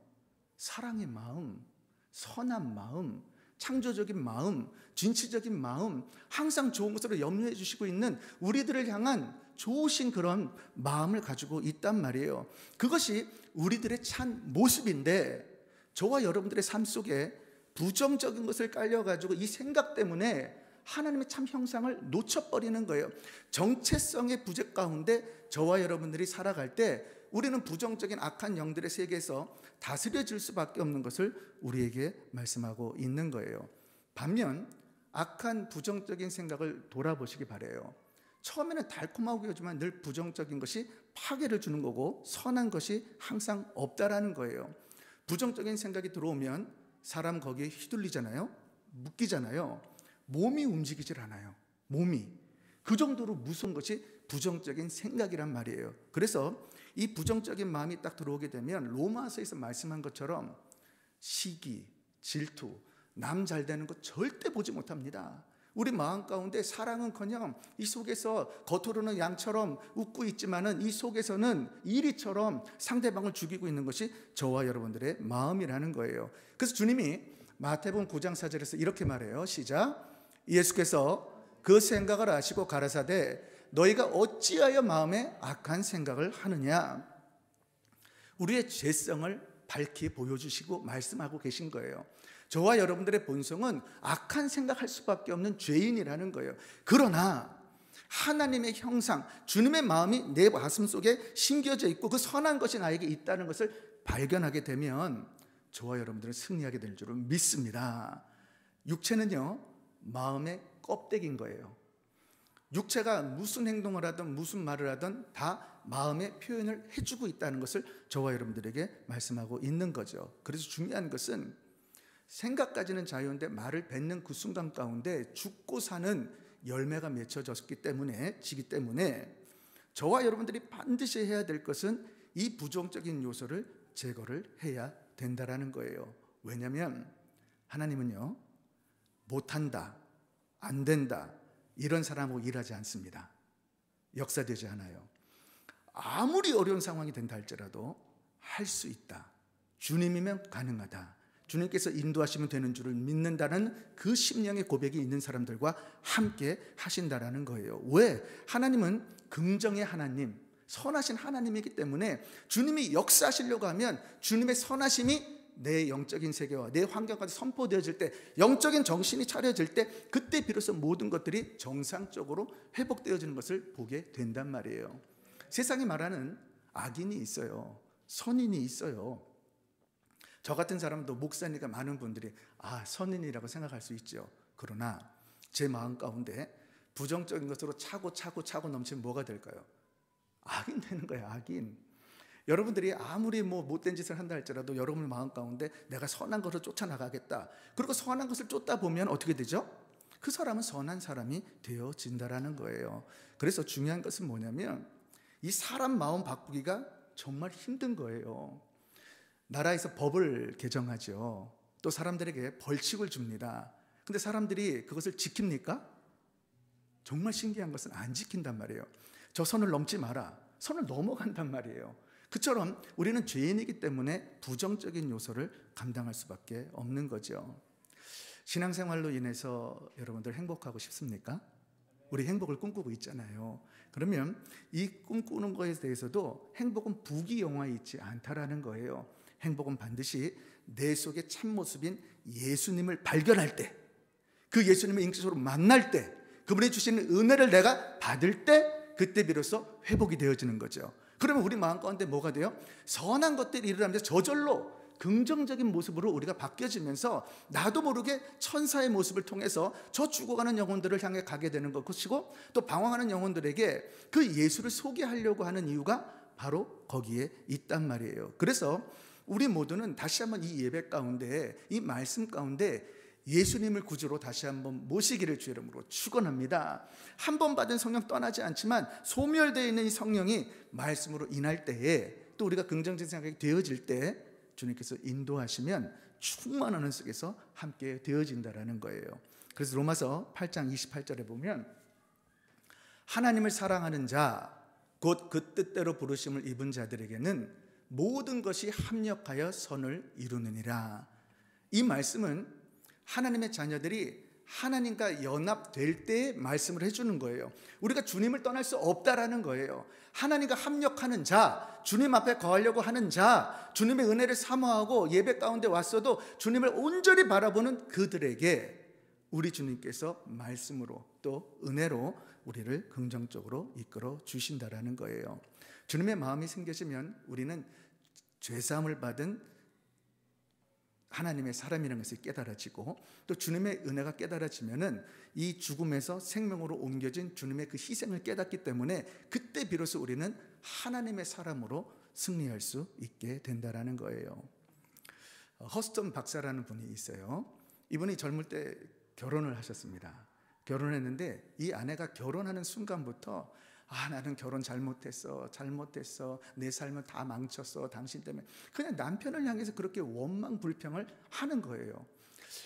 사랑의 마음, 선한 마음, 창조적인 마음, 진취적인 마음, 항상 좋은 것으로 염려해 주시고 있는 우리들을 향한 좋으신 그런 마음을 가지고 있단 말이에요. 그것이 우리들의 참 모습인데 저와 여러분들의 삶 속에 부정적인 것을 깔려가지고 이 생각 때문에 하나님의 참 형상을 놓쳐버리는 거예요. 정체성의 부재 가운데 저와 여러분들이 살아갈 때 우리는 부정적인 악한 영들의 세계에서 다스려질 수밖에 없는 것을 우리에게 말씀하고 있는 거예요. 반면 악한 부정적인 생각을 돌아보시기 바라요. 처음에는 달콤하고 하지만 늘 부정적인 것이 파괴를 주는 거고 선한 것이 항상 없다라는 거예요. 부정적인 생각이 들어오면 사람 거기에 휘둘리잖아요. 묶이잖아요. 몸이 움직이질 않아요. 몸이. 그 정도로 무서운 것이 부정적인 생각이란 말이에요. 그래서 이 부정적인 마음이 딱 들어오게 되면 로마서에서 말씀한 것처럼 시기, 질투, 남 잘 되는 거 절대 보지 못합니다. 우리 마음 가운데 사랑은커녕 이 속에서 겉으로는 양처럼 웃고 있지만은 이 속에서는 이리처럼 상대방을 죽이고 있는 것이 저와 여러분들의 마음이라는 거예요. 그래서 주님이 마태복음 9장 4절에서 이렇게 말해요. 시작. 예수께서 그 생각을 아시고 가라사대 너희가 어찌하여 마음에 악한 생각을 하느냐. 우리의 죄성을 밝히 보여주시고 말씀하고 계신 거예요. 저와 여러분들의 본성은 악한 생각할 수밖에 없는 죄인이라는 거예요. 그러나 하나님의 형상, 주님의 마음이 내 가슴 속에 심겨져 있고 그 선한 것이 나에게 있다는 것을 발견하게 되면 저와 여러분들은 승리하게 될 줄을 믿습니다. 육체는요, 마음의 껍데기인 거예요. 육체가 무슨 행동을 하든 무슨 말을 하든 다 마음의 표현을 해주고 있다는 것을 저와 여러분들에게 말씀하고 있는 거죠. 그래서 중요한 것은 생각까지는 자유인데 말을 뱉는 그 순간 가운데 죽고 사는 열매가 맺혀졌기 때문에 지기 때문에 저와 여러분들이 반드시 해야 될 것은 이 부정적인 요소를 제거를 해야 된다라는 거예요. 왜냐하면 하나님은요, 못한다, 안 된다 이런 사람하고 일하지 않습니다. 역사되지 않아요. 아무리 어려운 상황이 된다 할지라도 할 수 있다. 주님이면 가능하다. 주님께서 인도하시면 되는 줄을 믿는다는 그 심령의 고백이 있는 사람들과 함께 하신다라는 거예요. 왜? 하나님은 긍정의 하나님, 선하신 하나님이기 때문에 주님이 역사하시려고 하면 주님의 선하심이 내 영적인 세계와 내 환경까지 선포되어질 때, 영적인 정신이 차려질 때 그때 비로소 모든 것들이 정상적으로 회복되어지는 것을 보게 된단 말이에요. 세상이 말하는 악인이 있어요. 선인이 있어요. 저 같은 사람도 목사니까 많은 분들이 선인이라고 생각할 수 있죠. 그러나 제 마음 가운데 부정적인 것으로 차고 넘치면 뭐가 될까요? 악인 되는 거예요. 악인. 여러분들이 아무리 못된 짓을 한다 할지라도 여러분 마음 가운데 내가 선한 것을 쫓아나가겠다. 그리고 선한 것을 쫓다 보면 어떻게 되죠? 그 사람은 선한 사람이 되어진다라는 거예요. 그래서 중요한 것은 뭐냐면 이 사람 마음 바꾸기가 정말 힘든 거예요. 나라에서 법을 개정하죠. 또 사람들에게 벌칙을 줍니다. 근데 사람들이 그것을 지킵니까? 정말 신기한 것은 안 지킨단 말이에요. 저 선을 넘지 마라. 선을 넘어간단 말이에요. 그처럼 우리는 죄인이기 때문에 부정적인 요소를 감당할 수밖에 없는 거죠. 신앙생활로 인해서 여러분들 행복하고 싶습니까? 우리 행복을 꿈꾸고 있잖아요. 그러면 이 꿈꾸는 것에 대해서도 행복은 부귀영화에 있지 않다라는 거예요. 행복은 반드시 내 속의 참모습인 예수님을 발견할 때, 그 예수님을 인격적으로 만날 때, 그분이 주시는 은혜를 내가 받을 때, 그때 비로소 회복이 되어지는 거죠. 그러면 우리 마음 가운데 뭐가 돼요? 선한 것들이 일어나면서 저절로 긍정적인 모습으로 우리가 바뀌어지면서 나도 모르게 천사의 모습을 통해서 저 죽어가는 영혼들을 향해 가게 되는 것이고, 또 방황하는 영혼들에게 그 예수를 소개하려고 하는 이유가 바로 거기에 있단 말이에요. 그래서 우리 모두는 다시 한번 이 예배 가운데, 이 말씀 가운데 예수님을 구주로 다시 한번 모시기를 주 이름으로 축원합니다. 한 번 받은 성령 떠나지 않지만 소멸되어 있는 이 성령이 말씀으로 인할 때에, 또 우리가 긍정적인 생각이 되어질 때 주님께서 인도하시면 충만한 속에서 함께 되어진다라는 거예요. 그래서 로마서 8장 28절에 보면 하나님을 사랑하는 자, 곧 그 뜻대로 부르심을 입은 자들에게는 모든 것이 합력하여 선을 이루느니라. 이 말씀은 하나님의 자녀들이 하나님과 연합될 때 말씀을 해주는 거예요. 우리가 주님을 떠날 수 없다라는 거예요. 하나님과 합력하는 자, 주님 앞에 거하려고 하는 자, 주님의 은혜를 사모하고 예배 가운데 왔어도 주님을 온전히 바라보는 그들에게 우리 주님께서 말씀으로 또 은혜로 우리를 긍정적으로 이끌어 주신다라는 거예요. 주님의 마음이 생겨지면 우리는 죄사함을 받은 하나님의 사람이라는 것이 깨달아지고, 또 주님의 은혜가 깨달아지면은 이 죽음에서 생명으로 옮겨진 주님의 그 희생을 깨닫기 때문에 그때 비로소 우리는 하나님의 사람으로 승리할 수 있게 된다라는 거예요. 허스턴 박사라는 분이 있어요. 이분이 젊을 때 결혼을 하셨습니다. 결혼했는데 이 아내가 결혼하는 순간부터 나는 결혼 잘못했어, 내 삶을 다 망쳤어, 당신 때문에, 그냥 남편을 향해서 그렇게 원망 불평을 하는 거예요.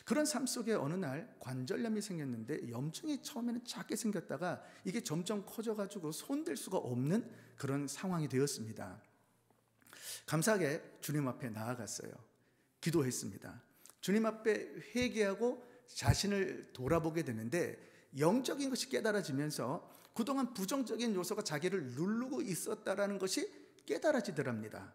그런 삶 속에 어느 날 관절염이 생겼는데, 염증이 처음에는 작게 생겼다가 이게 점점 커져가지고 손댈 수가 없는 그런 상황이 되었습니다. 감사하게 주님 앞에 나아갔어요. 기도했습니다. 주님 앞에 회개하고 자신을 돌아보게 되는데, 영적인 것이 깨달아지면서 그동안 부정적인 요소가 자기를 누르고 있었다라는 것이 깨달아지더랍니다.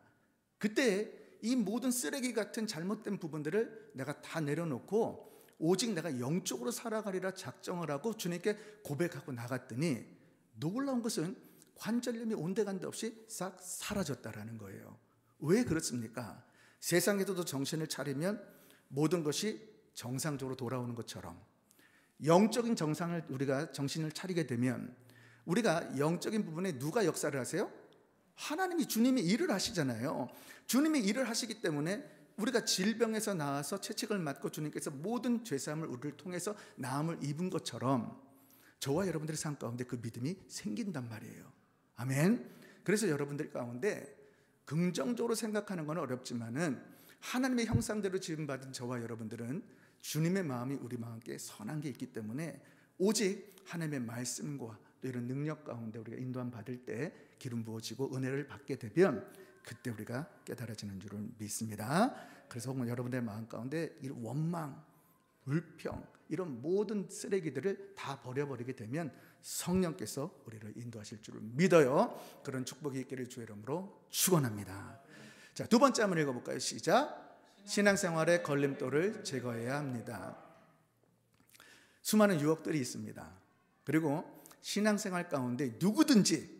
그때 이 모든 쓰레기 같은 잘못된 부분들을 내가 다 내려놓고 오직 내가 영적으로 살아가리라 작정을 하고 주님께 고백하고 나갔더니, 놀라운 것은 관절염이 온데간데 없이 싹 사라졌다라는 거예요. 왜 그렇습니까? 세상에서도 정신을 차리면 모든 것이 정상적으로 돌아오는 것처럼, 영적인 정상을 우리가 정신을 차리게 되면, 우리가 영적인 부분에 누가 역사를 하세요? 하나님이, 주님이 일을 하시잖아요. 주님이 일을 하시기 때문에 우리가 질병에서 나와서 채찍을 맞고 주님께서 모든 죄사함을 우리를 통해서 나음을 입은 것처럼 저와 여러분들의 삶 가운데 그 믿음이 생긴단 말이에요. 아멘. 그래서 여러분들 가운데 긍정적으로 생각하는 건 어렵지만은 하나님의 형상대로 지음받은 저와 여러분들은 주님의 마음이 우리 마음께 선한 게 있기 때문에 오직 하나님의 말씀과 또 이런 능력 가운데 우리가 인도함 받을 때 기름 부어지고 은혜를 받게 되면 그때 우리가 깨달아지는 줄을 믿습니다. 그래서 여러분들의 마음 가운데 이 원망, 불평, 이런 모든 쓰레기들을 다 버려버리게 되면 성령께서 우리를 인도하실 줄을 믿어요. 그런 축복이 있기를 주의 이름으로 축원합니다. 자, 두 번째 한번 읽어볼까요? 시작. 신앙생활의 걸림돌을 제거해야 합니다. 수많은 유혹들이 있습니다. 그리고 신앙생활 가운데 누구든지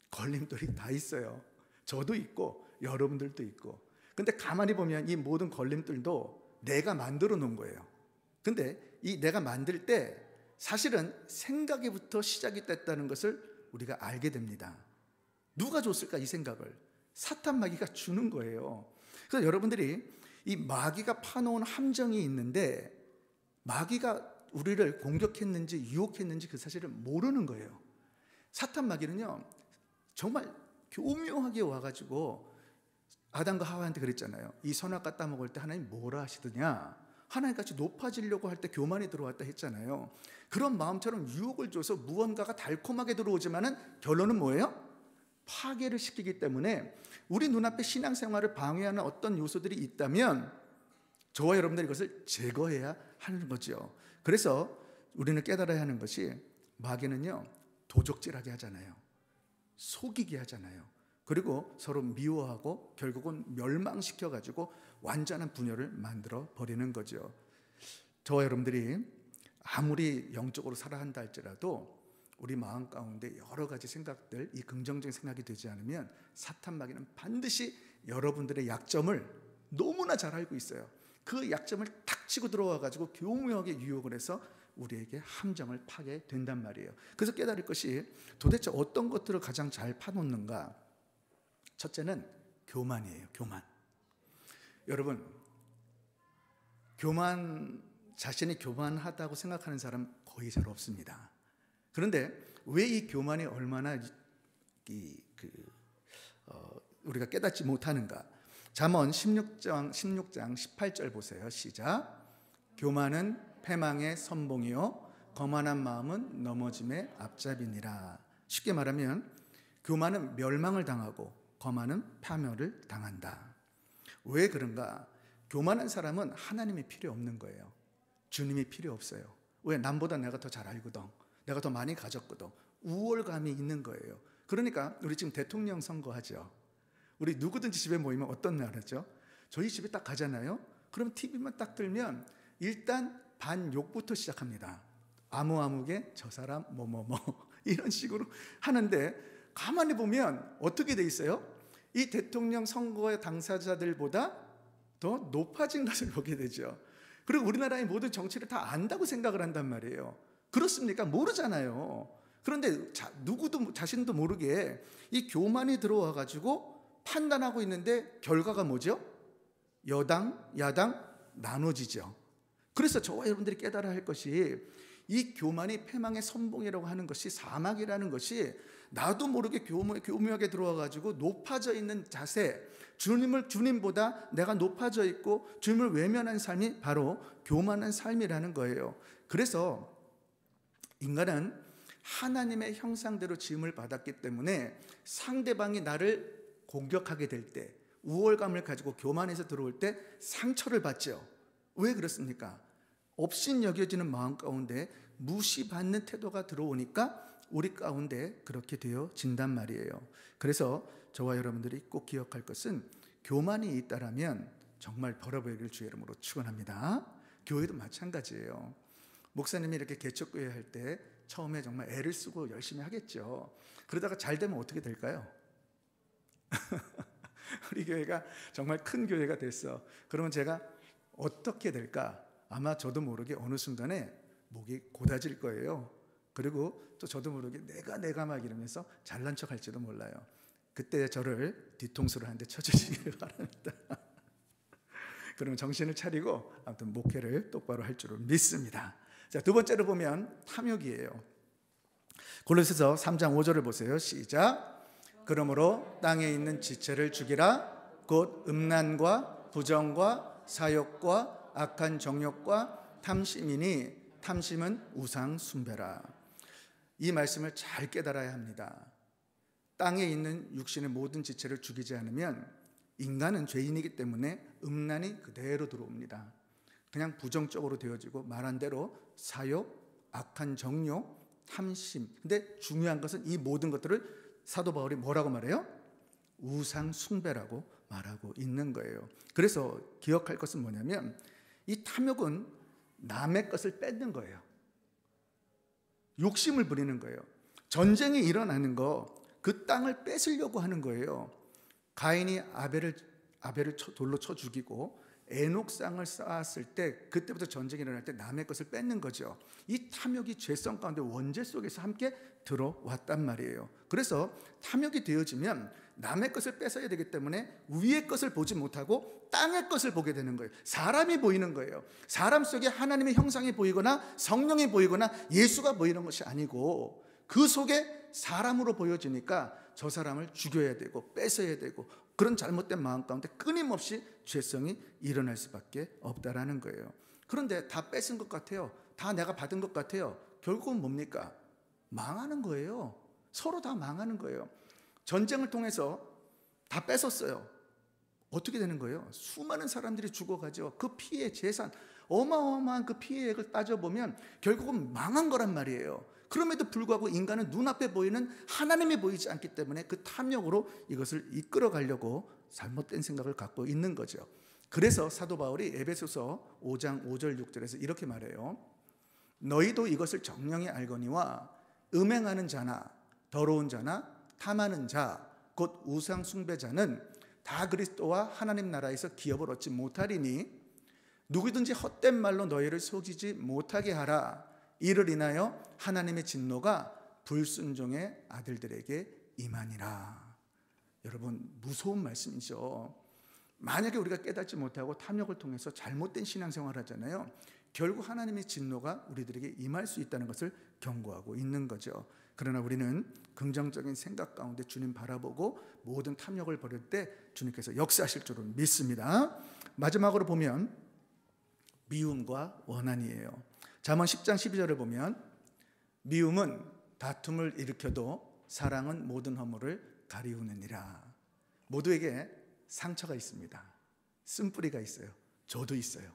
걸림돌이 다 있어요. 저도 있고 여러분들도 있고. 근데 가만히 보면 이 모든 걸림돌도 내가 만들어 놓은 거예요. 근데 이 내가 만들 때 사실은 생각에부터 시작이 됐다는 것을 우리가 알게 됩니다. 누가 줬을까 이 생각을? 사탄 마귀가 주는 거예요. 그래서 여러분들이 이 마귀가 파놓은 함정이 있는데 마귀가 우리를 공격했는지 유혹했는지 그 사실을 모르는 거예요. 사탄 마귀는요 정말 교묘하게 와가지고 아담과 하와한테 그랬잖아요. 이 선악과 따먹을 때 하나님 뭐라 하시더냐, 하나님같이 높아지려고 할 때 교만이 들어왔다 했잖아요. 그런 마음처럼 유혹을 줘서 무언가가 달콤하게 들어오지만은 결론은 뭐예요? 파괴를 시키기 때문에 우리 눈앞에 신앙생활을 방해하는 어떤 요소들이 있다면 저와 여러분들이 이것을 제거해야 하는 거죠. 그래서 우리는 깨달아야 하는 것이 마귀는요 도적질하게 하잖아요. 속이게 하잖아요. 그리고 서로 미워하고 결국은 멸망시켜가지고 완전한 분열을 만들어 버리는 거죠. 저와 여러분들이 아무리 영적으로 살아야 한다 할지라도 우리 마음 가운데 여러 가지 생각들, 이 긍정적인 생각이 되지 않으면 사탄 마귀는 반드시 여러분들의 약점을 너무나 잘 알고 있어요. 그 약점을 탁 치고 들어와가지고 교묘하게 유혹을 해서 우리에게 함정을 파게 된단 말이에요. 그래서 깨달을 것이 도대체 어떤 것들을 가장 잘 파놓는가? 첫째는 교만이에요. 교만. 여러분, 자신이 교만하다고 생각하는 사람 거의 잘 없습니다. 그런데 왜 이 교만이 얼마나 우리가 깨닫지 못하는가? 잠언 16장 18절 보세요. 시작. 교만은 패망의 선봉이요 거만한 마음은 넘어짐의 앞잡이니라. 쉽게 말하면 교만은 멸망을 당하고 거만은 파멸을 당한다. 왜 그런가? 교만한 사람은 하나님이 필요 없는 거예요. 주님이 필요 없어요. 왜? 남보다 내가 더 잘 알거든, 내가 더 많이 가졌거든, 우월감이 있는 거예요. 그러니까 우리 지금 대통령 선거하죠. 우리 누구든지 집에 모이면 어떤 날 하죠? 저희 집에 딱 가잖아요. 그럼 TV만 딱 들면 일단 반욕부터 시작합니다. 아무아무개 저 사람 뭐뭐뭐 이런 식으로 하는데, 가만히 보면 어떻게 돼 있어요? 이 대통령 선거의 당사자들보다 더 높아진 것을 보게 되죠. 그리고 우리나라의 모든 정치를 다 안다고 생각을 한단 말이에요. 그렇습니까? 모르잖아요. 그런데 누구도 자신도 모르게 이 교만이 들어와 가지고 판단하고 있는데, 결과가 뭐죠? 여당, 야당 나눠지죠. 그래서 저와 여러분들이 깨달아야 할 것이, 이 교만이 패망의 선봉이라고 하는 것이, 사막이라는 것이 나도 모르게 교묘하게 들어와 가지고 높아져 있는 자세, 주님보다 내가 높아져 있고 주님을 외면한 삶이 바로 교만한 삶이라는 거예요. 그래서 인간은 하나님의 형상대로 지음을 받았기 때문에 상대방이 나를 공격하게 될 때, 우월감을 가지고 교만해서 들어올 때 상처를 받죠. 왜 그렇습니까? 업신 여겨지는 마음 가운데 무시받는 태도가 들어오니까 우리 가운데 그렇게 되어진단 말이에요. 그래서 저와 여러분들이 꼭 기억할 것은, 교만이 있다라면 정말 벌어버리길 주의 이름으로 축원합니다. 교회도 마찬가지예요. 목사님이 이렇게 개척교회 할 때 처음에 정말 애를 쓰고 열심히 하겠죠. 그러다가 잘 되면 어떻게 될까요? 우리 교회가 정말 큰 교회가 됐어. 그러면 제가 어떻게 될까? 아마 저도 모르게 어느 순간에 목이 곧아질 거예요. 그리고 또 저도 모르게 내가 막 이러면서 잘난 척 할지도 몰라요. 그때 저를 뒤통수를 한 대 쳐주시길 바랍니다. 그러면 정신을 차리고 아무튼 목회를 똑바로 할 줄을 믿습니다. 자, 두 번째로 보면 탐욕이에요. 골로새서 3장 5절을 보세요. 시작. 그러므로 땅에 있는 지체를 죽이라. 곧 음란과 부정과 사욕과 악한 정욕과 탐심이니 탐심은 우상 숭배라. 이 말씀을 잘 깨달아야 합니다. 땅에 있는 육신의 모든 지체를 죽이지 않으면 인간은 죄인이기 때문에 음란이 그대로 들어옵니다. 그냥 부정적으로 되어지고, 말한 대로 사욕, 악한 정욕, 탐심. 근데 중요한 것은 이 모든 것들을 사도 바울이 뭐라고 말해요? 우상 숭배라고 말하고 있는 거예요. 그래서 기억할 것은 뭐냐면, 이 탐욕은 남의 것을 뺏는 거예요. 욕심을 부리는 거예요. 전쟁이 일어나는 거, 그 땅을 뺏으려고 하는 거예요. 가인이 아벨을 돌로 쳐 죽이고 에녹상을 쌓았을 때, 그때부터 전쟁이 일어날 때 남의 것을 뺏는 거죠. 이 탐욕이 죄성 가운데 원죄 속에서 함께 들어왔단 말이에요. 그래서 탐욕이 되어지면 남의 것을 뺏어야 되기 때문에 위의 것을 보지 못하고 땅의 것을 보게 되는 거예요. 사람이 보이는 거예요. 사람 속에 하나님의 형상이 보이거나 성령이 보이거나 예수가 보이는 것이 아니고, 그 속에 사람으로 보여지니까 저 사람을 죽여야 되고 뺏어야 되고, 그런 잘못된 마음 가운데 끊임없이 죄성이 일어날 수밖에 없다라는 거예요. 그런데 다 뺏은 것 같아요. 다 내가 받은 것 같아요. 결국은 뭡니까? 망하는 거예요. 서로 다 망하는 거예요. 전쟁을 통해서 다 뺏었어요. 어떻게 되는 거예요? 수많은 사람들이 죽어가죠. 그 피해, 재산, 어마어마한 그 피해액을 따져보면 결국은 망한 거란 말이에요. 그럼에도 불구하고 인간은 눈앞에 보이는 하나님이 보이지 않기 때문에 그 탐욕으로 이것을 이끌어 가려고 잘못된 생각을 갖고 있는 거죠. 그래서 사도 바울이 에베소서 5장 5절 6절에서 이렇게 말해요. 너희도 이것을 정령히 알거니와 음행하는 자나 더러운 자나 탐하는 자 곧 우상 숭배자는 다 그리스도와 하나님 나라에서 기업을 얻지 못하리니 누구든지 헛된 말로 너희를 속이지 못하게 하라. 이를 인하여 하나님의 진노가 불순종의 아들들에게 임하니라. 여러분, 무서운 말씀이죠. 만약에 우리가 깨닫지 못하고 탐욕을 통해서 잘못된 신앙생활을 하잖아요. 결국 하나님의 진노가 우리들에게 임할 수 있다는 것을 경고하고 있는 거죠. 그러나 우리는 긍정적인 생각 가운데 주님 바라보고 모든 탐욕을 버릴 때 주님께서 역사하실 줄은 믿습니다. 마지막으로 보면 미움과 원한이에요. 잠언 10장 12절을 보면 미움은 다툼을 일으켜도 사랑은 모든 허물을 가리우느니라. 모두에게 상처가 있습니다. 쓴뿌리가 있어요. 저도 있어요.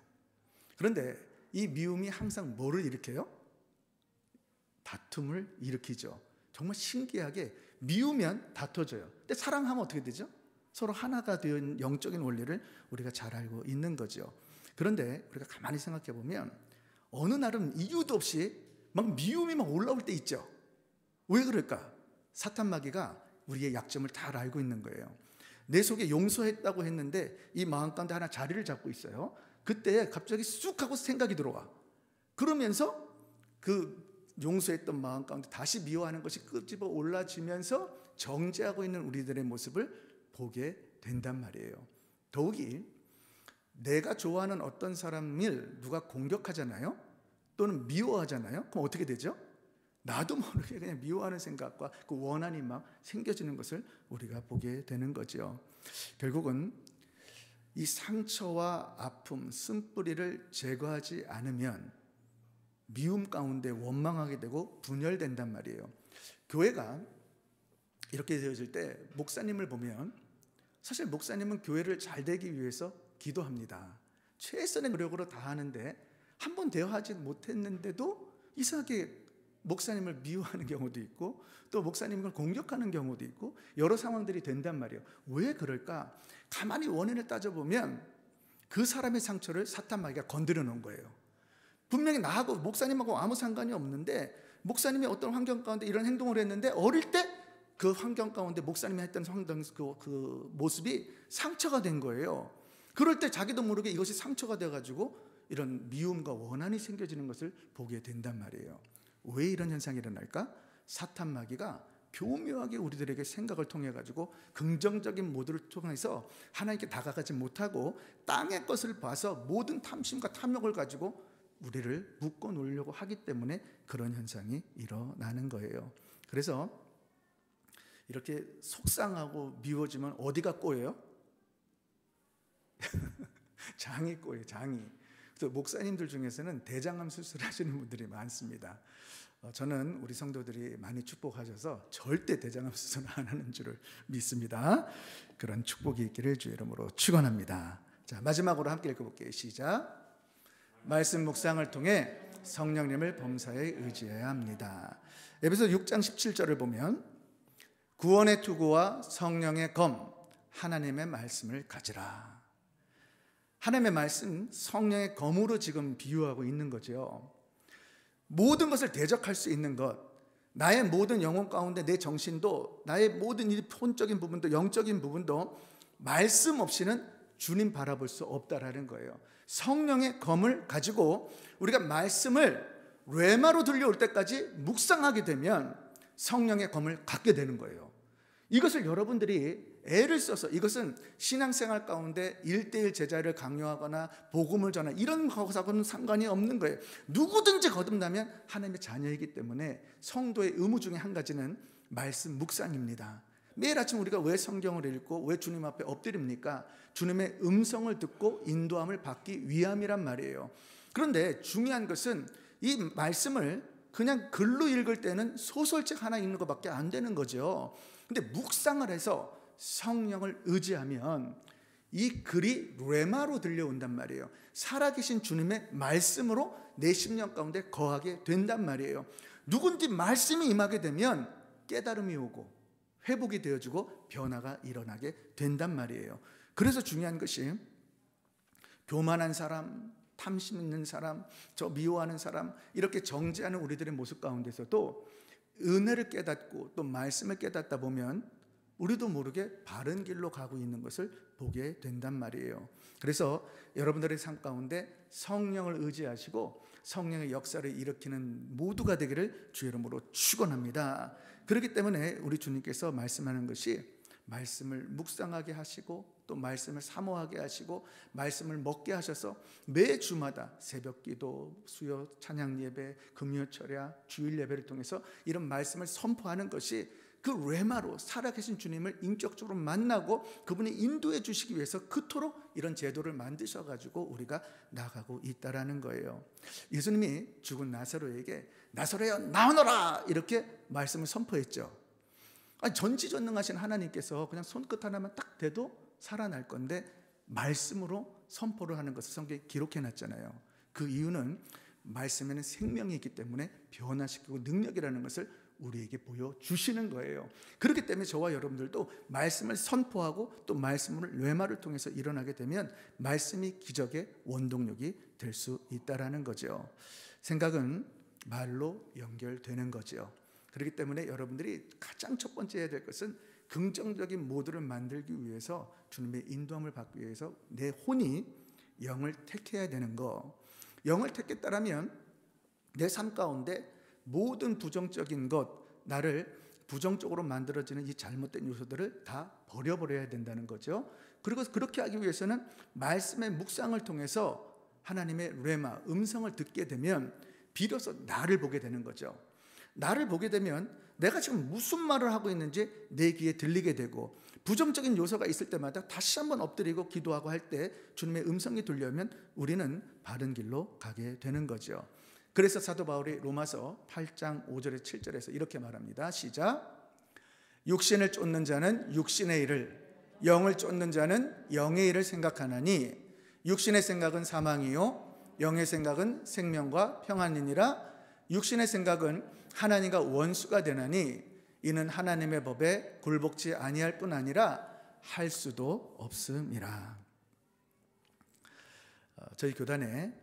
그런데 이 미움이 항상 뭐를 일으켜요? 다툼을 일으키죠. 정말 신기하게 미우면 다퉈져요. 근데 사랑하면 어떻게 되죠? 서로 하나가 된 영적인 원리를 우리가 잘 알고 있는 거죠. 그런데 우리가 가만히 생각해 보면 어느 날은 이유도 없이 막 미움이 막 올라올 때 있죠. 왜 그럴까? 사탄 마귀가 우리의 약점을 다 알고 있는 거예요. 내 속에 용서했다고 했는데 이 마음 가운데 하나 자리를 잡고 있어요. 그때 갑자기 쑥 하고 생각이 들어와. 그러면서 그 용서했던 마음 가운데 다시 미워하는 것이 끄집어 올라지면서 정죄하고 있는 우리들의 모습을 보게 된단 말이에요. 더욱이 내가 좋아하는 어떤 사람을 누가 공격하잖아요, 또는 미워하잖아요. 그럼 어떻게 되죠? 나도 모르게 그냥 미워하는 생각과 그 원한이 막 생겨지는 것을 우리가 보게 되는 거죠. 결국은 이 상처와 아픔, 쓴뿌리를 제거하지 않으면 미움 가운데 원망하게 되고 분열된단 말이에요. 교회가 이렇게 되어질 때 목사님을 보면, 사실 목사님은 교회를 잘 되기 위해서 기도합니다. 최선의 노력으로 다 하는데 한 번 대화하지 못했는데도 이상하게 목사님을 미워하는 경우도 있고 또 목사님을 공격하는 경우도 있고 여러 상황들이 된단 말이에요. 왜 그럴까? 가만히 원인을 따져보면 그 사람의 상처를 사탄 마귀가 건드려 놓은 거예요. 분명히 나하고 목사님하고 아무 상관이 없는데 목사님이 어떤 환경 가운데 이런 행동을 했는데 어릴 때 그 환경 가운데 목사님이 했던 그 모습이 상처가 된 거예요. 그럴 때 자기도 모르게 이것이 상처가 돼가지고 이런 미움과 원한이 생겨지는 것을 보게 된단 말이에요. 왜 이런 현상이 일어날까? 사탄 마귀가 교묘하게 우리들에게 생각을 통해 가지고 긍정적인 모드를 통해서 하나님께 다가가지 못하고 땅의 것을 봐서 모든 탐심과 탐욕을 가지고 우리를 묶어 놓으려고 하기 때문에 그런 현상이 일어나는 거예요. 그래서 이렇게 속상하고 미워지면 어디가 꼬여요? 장이 꼬여요. 장이. 그래서 목사님들 중에서는 대장암 수술하시는 분들이 많습니다. 저는 우리 성도들이 많이 축복하셔서 절대 대장암 수술 안 하는 줄을 믿습니다. 그런 축복이 있기를 주 이름으로 축원합니다. 자, 마지막으로 함께 읽어볼게요. 시작. 말씀 묵상을 통해 성령님을 범사에 의지해야 합니다. 에베소 6장 17절을 보면 구원의 투구와 성령의 검 하나님의 말씀을 가지라. 하나님의 말씀, 성령의 검으로 지금 비유하고 있는 거죠. 모든 것을 대적할 수 있는 것, 나의 모든 영혼 가운데 내 정신도, 나의 모든 이 혼적인 부분도 영적인 부분도 말씀 없이는 주님 바라볼 수 없다라는 거예요. 성령의 검을 가지고 우리가 말씀을 뢰마로 들려올 때까지 묵상하게 되면 성령의 검을 갖게 되는 거예요. 이것을 여러분들이 애를 써서, 이것은 신앙생활 가운데 1:1 제자를 강요하거나 복음을 전하는 이런 것하고는 상관이 없는 거예요. 누구든지 거듭나면 하나님의 자녀이기 때문에 성도의 의무 중에 한 가지는 말씀 묵상입니다. 매일 아침 우리가 왜 성경을 읽고 왜 주님 앞에 엎드립니까? 주님의 음성을 듣고 인도함을 받기 위함이란 말이에요. 그런데 중요한 것은 이 말씀을 그냥 글로 읽을 때는 소설책 하나 읽는 것밖에 안 되는 거죠. 근데 묵상을 해서 성령을 의지하면 이 글이 뢰마로 들려온단 말이에요. 살아계신 주님의 말씀으로 내 심령 가운데 거하게 된단 말이에요. 누군지 말씀이 임하게 되면 깨달음이 오고 회복이 되어지고 변화가 일어나게 된단 말이에요. 그래서 중요한 것이 교만한 사람, 탐심 있는 사람, 저 미워하는 사람, 이렇게 정죄하는 우리들의 모습 가운데서도 은혜를 깨닫고 또 말씀을 깨닫다 보면 우리도 모르게 바른 길로 가고 있는 것을 보게 된단 말이에요. 그래서 여러분들의 삶 가운데 성령을 의지하시고 성령의 역사를 일으키는 모두가 되기를 주 이름으로 축원합니다. 그렇기 때문에 우리 주님께서 말씀하는 것이 말씀을 묵상하게 하시고 또 말씀을 사모하게 하시고 말씀을 먹게 하셔서 매 주마다 새벽기도, 수요 찬양 예배, 금요 철야, 주일 예배를 통해서 이런 말씀을 선포하는 것이 그 뢰마로 살아계신 주님을 인격적으로 만나고 그분이 인도해 주시기 위해서 그토록 이런 제도를 만드셔가지고 우리가 나가고 있다라는 거예요. 예수님이 죽은 나사로에게 나사로야 나오너라 이렇게 말씀을 선포했죠. 아니, 전지전능하신 하나님께서 그냥 손끝 하나만 딱 대도 살아날 건데 말씀으로 선포를 하는 것을 성경에 기록해놨잖아요. 그 이유는 말씀에는 생명이 있기 때문에 변화시키고 능력이라는 것을 우리에게 보여주시는 거예요. 그렇기 때문에 저와 여러분들도 말씀을 선포하고 또 말씀을 뢰마를 통해서 일어나게 되면 말씀이 기적의 원동력이 될 수 있다라는 거죠. 생각은 말로 연결되는 거죠. 그렇기 때문에 여러분들이 가장 첫 번째 해야 될 것은 긍정적인 모드를 만들기 위해서, 주님의 인도함을 받기 위해서 내 혼이 영을 택해야 되는 거. 영을 택했다라면 내 삶 가운데 모든 부정적인 것, 나를 부정적으로 만들어지는 이 잘못된 요소들을 다 버려버려야 된다는 거죠. 그리고 그렇게 하기 위해서는 말씀의 묵상을 통해서 하나님의 레마, 음성을 듣게 되면 비로소 나를 보게 되는 거죠. 나를 보게 되면 내가 지금 무슨 말을 하고 있는지 내 귀에 들리게 되고, 부정적인 요소가 있을 때마다 다시 한번 엎드리고 기도하고 할 때 주님의 음성이 들려오면 우리는 바른 길로 가게 되는 거죠. 그래서 사도 바울이 로마서 8장 5절에 7절에서 이렇게 말합니다. 시작. 육신을 쫓는 자는 육신의 일을, 영을 쫓는 자는 영의 일을 생각하나니 육신의 생각은 사망이요 영의 생각은 생명과 평안이니라. 육신의 생각은 하나님과 원수가 되나니 이는 하나님의 법에 굴복지 아니할 뿐 아니라 할 수도 없음이라. 저희 교단에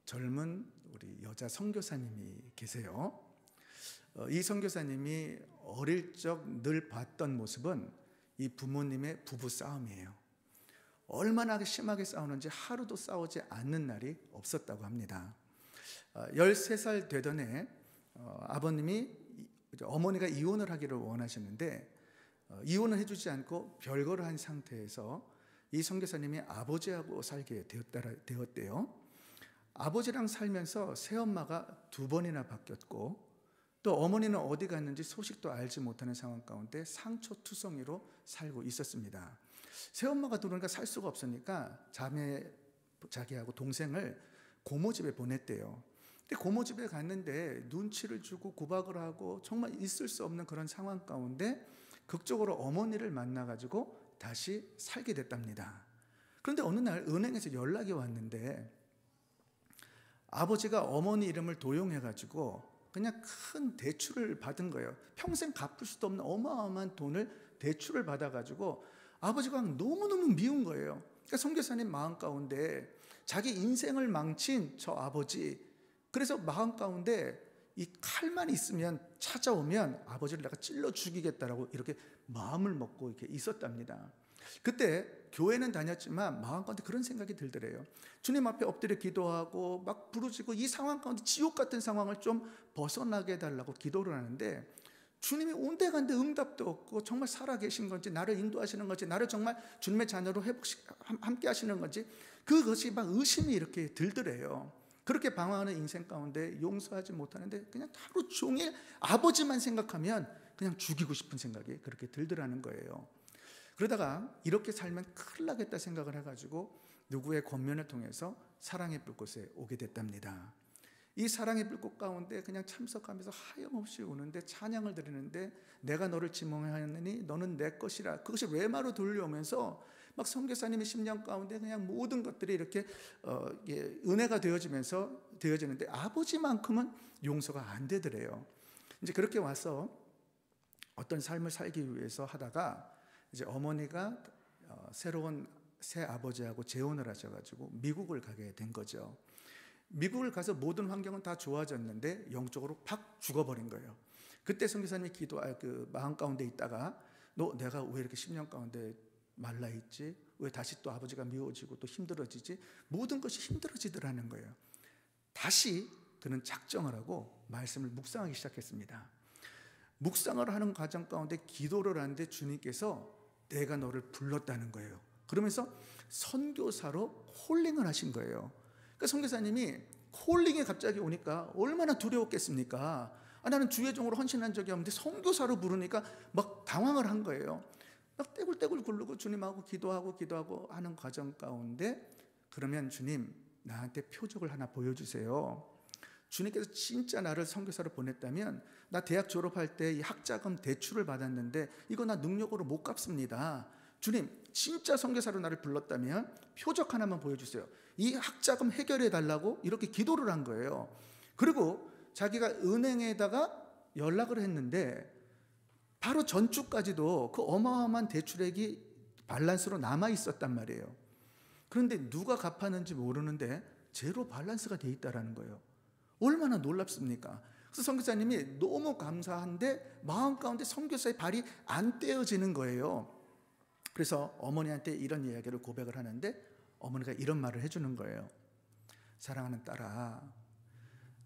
젊은 우리 여자 선교사님이 계세요. 이 선교사님이 어릴 적 늘 봤던 모습은 이 부모님의 부부 싸움이에요. 얼마나 심하게 싸우는지 하루도 싸우지 않는 날이 없었다고 합니다. 13살 되던 해 아버님이, 어머니가 이혼을 하기를 원하셨는데 이혼을 해주지 않고 별거를 한 상태에서 이 선교사님이 아버지하고 살게 되었대요. 아버지랑 살면서 새엄마가 2번이나 바뀌었고, 또 어머니는 어디 갔는지 소식도 알지 못하는 상황 가운데 상처투성이로 살고 있었습니다. 새엄마가 들어오니까 살 수가 없으니까 자기하고 동생을 고모 집에 보냈대요. 근데 고모 집에 갔는데 눈치를 주고 구박을 하고 정말 있을 수 없는 그런 상황 가운데 극적으로 어머니를 만나가지고 다시 살게 됐답니다. 그런데 어느 날 은행에서 연락이 왔는데 아버지가 어머니 이름을 도용해가지고 그냥 큰 대출을 받은 거예요. 평생 갚을 수도 없는 어마어마한 돈을 대출을 받아가지고 아버지가 너무너무 미운 거예요. 그러니까 선교사님 마음 가운데 자기 인생을 망친 저 아버지, 그래서 마음 가운데 이 칼만 있으면 찾아오면 아버지를 내가 찔러 죽이겠다라고 이렇게 마음을 먹고 이렇게 있었답니다. 그때 교회는 다녔지만 마음 가운데 그런 생각이 들더래요. 주님 앞에 엎드려 기도하고 막 부르짖고 이 상황 가운데 지옥 같은 상황을 좀 벗어나게 해달라고 기도를 하는데 주님이 온데간데 응답도 없고 정말 살아계신 건지, 나를 인도하시는 건지, 나를 정말 주님의 자녀로 함께 하시는 건지, 그것이 막 의심이 이렇게 들더래요. 그렇게 방황하는 인생 가운데 용서하지 못하는데 그냥 하루 종일 아버지만 생각하면 그냥 죽이고 싶은 생각이 그렇게 들더라는 거예요. 그러다가 이렇게 살면 큰일 나겠다 생각을 해가지고 누구의 권면을 통해서 사랑의 불꽃에 오게 됐답니다. 이 사랑의 불꽃 가운데 그냥 참석하면서 하염없이 우는데 찬양을 드리는데 내가 너를 지명하였느니 너는 내 것이라, 그것이 외마로 들려오면서 막 선교사님의 심령 가운데 그냥 모든 것들이 이렇게 은혜가 되어지는데 아버지만큼은 용서가 안 되더래요. 이제 그렇게 와서 어떤 삶을 살기 위해서 하다가 이제 어머니가 새로운 새 아버지하고 재혼을 하셔가지고 미국을 가게 된 거죠. 미국을 가서 모든 환경은 다 좋아졌는데 영적으로 팍 죽어버린 거예요. 그때 선교사님이 마음 가운데 있다가 너 내가 왜 이렇게 10년 가운데 말라있지? 왜 다시 또 아버지가 미워지고 또 힘들어지지? 모든 것이 힘들어지더라는 거예요. 다시 그는 작정을 하고 말씀을 묵상하기 시작했습니다. 묵상을 하는 과정 가운데 기도를 하는데 주님께서 내가 너를 불렀다는 거예요. 그러면서 선교사로 콜링을 하신 거예요. 그러니까 선교사님이 콜링이 갑자기 오니까 얼마나 두려웠겠습니까? 나는 주의 종으로 헌신한 적이 없는데 선교사로 부르니까 막 당황을 한 거예요. 막 떼굴떼굴 굴르고 주님하고 기도하고 하는 과정 가운데 그러면 주님 나한테 표적을 하나 보여주세요. 주님께서 진짜 나를 선교사로 보냈다면 나 대학 졸업할 때 이 학자금 대출을 받았는데 이거 나 능력으로 못 갚습니다. 주님 진짜 선교사로 나를 불렀다면 표적 하나만 보여주세요. 이 학자금 해결해 달라고 이렇게 기도를 한 거예요. 그리고 자기가 은행에다가 연락을 했는데 바로 전주까지도 그 어마어마한 대출액이 밸런스로 남아 있었단 말이에요. 그런데 누가 갚았는지 모르는데 제로 밸런스가 돼 있다라는 거예요. 얼마나 놀랍습니까? 그래서 선교사님이 너무 감사한데 마음 가운데 선교사의 발이 안 떼어지는 거예요. 그래서 어머니한테 이런 이야기를 고백을 하는데 어머니가 이런 말을 해주는 거예요. 사랑하는 딸아,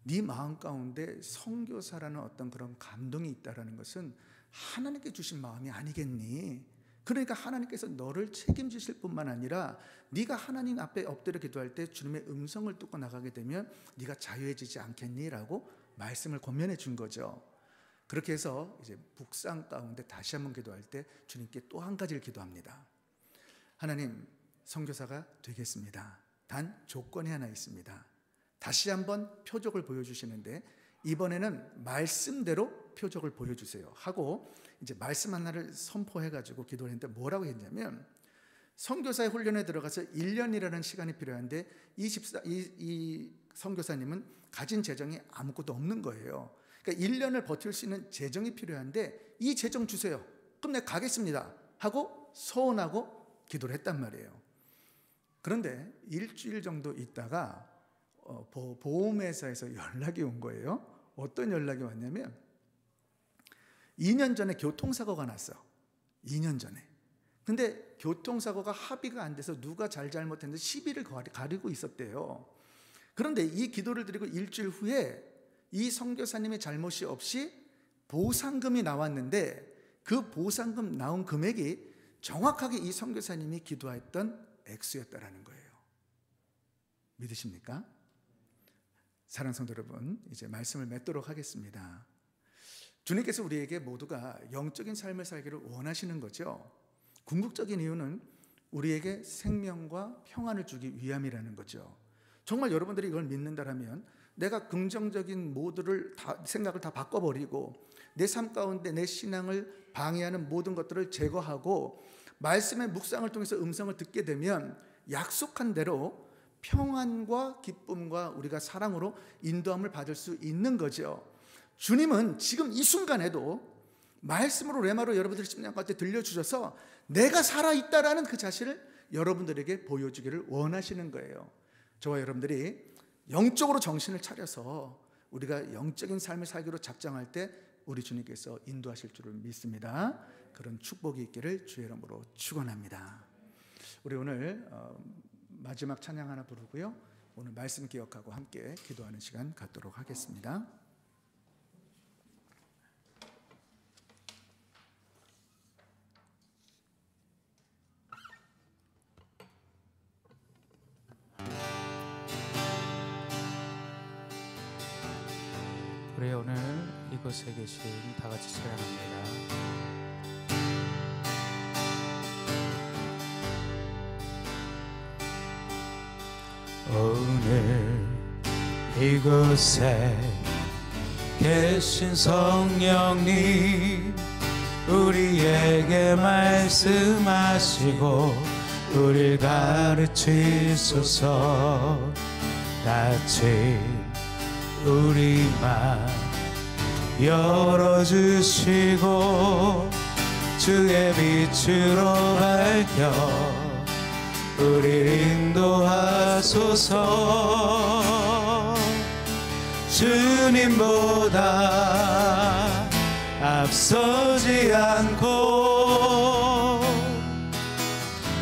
네 마음 가운데 선교사라는 어떤 그런 감동이 있다는 것은 하나님께 주신 마음이 아니겠니? 그러니까 하나님께서 너를 책임지실 뿐만 아니라 네가 하나님 앞에 엎드려 기도할 때 주님의 음성을 듣고 나가게 되면 네가 자유해지지 않겠니? 라고 말씀을 권면해 준 거죠. 그렇게 해서 이제 묵상 가운데 다시 한번 기도할 때 주님께 또 한 가지를 기도합니다. 하나님, 선교사가 되겠습니다. 단 조건이 하나 있습니다. 다시 한번 표적을 보여주시는데 이번에는 말씀대로 표적을 보여주세요 하고 이제 말씀 하나를 선포해가지고 기도를 했는데 뭐라고 했냐면, 선교사의 훈련에 들어가서 1년이라는 시간이 필요한데 이 선교사님은 가진 재정이 아무것도 없는 거예요. 그러니까 1년을 버틸 수 있는 재정이 필요한데 이 재정 주세요. 그럼 내가 가겠습니다 하고 서원하고 기도를 했단 말이에요. 그런데 일주일 정도 있다가 보험회사에서 연락이 온 거예요. 어떤 연락이 왔냐면 2년 전에 교통사고가 났어. 2년 전에. 근데 교통사고가 합의가 안 돼서 누가 잘못했는데 시비를 가리고 있었대요. 그런데 이 기도를 드리고 일주일 후에 이 선교사님의 잘못이 없이 보상금이 나왔는데 그 보상금 나온 금액이 정확하게 이 선교사님이 기도했던 액수였다라는 거예요. 믿으십니까? 사랑하는 성도 여러분, 이제 말씀을 맺도록 하겠습니다. 주님께서 우리에게 모두가 영적인 삶을 살기를 원하시는 거죠. 궁극적인 이유는 우리에게 생명과 평안을 주기 위함이라는 거죠. 정말 여러분들이 이걸 믿는다면 내가 긍정적인 모두를 생각을 다 바꿔버리고 내 삶 가운데 내 신앙을 방해하는 모든 것들을 제거하고 말씀의 묵상을 통해서 음성을 듣게 되면 약속한 대로 평안과 기쁨과 우리가 사랑으로 인도함을 받을 수 있는 거죠. 주님은 지금 이 순간에도 말씀으로 레마로 여러분들의 심령 가운데 들려주셔서 내가 살아있다라는 그 사실을 여러분들에게 보여주기를 원하시는 거예요. 저와 여러분들이 영적으로 정신을 차려서 우리가 영적인 삶을 살기로 작정할 때 우리 주님께서 인도하실 줄을 믿습니다. 그런 축복이 있기를 주의 이름으로 축원합니다. 우리 오늘 마지막 찬양 하나 부르고요, 오늘 말씀 기억하고 함께 기도하는 시간 갖도록 하겠습니다. 우리 오늘 이곳에 계신 다 같이 찬양합니다. 오늘 이곳에 계신 성령님, 우리에게 말씀하시고 우리를 가르치소서. 같이 우리 맘 열어주시고 주의 빛으로 밝혀 우리를 인도하소서. 주님보다 앞서지 않고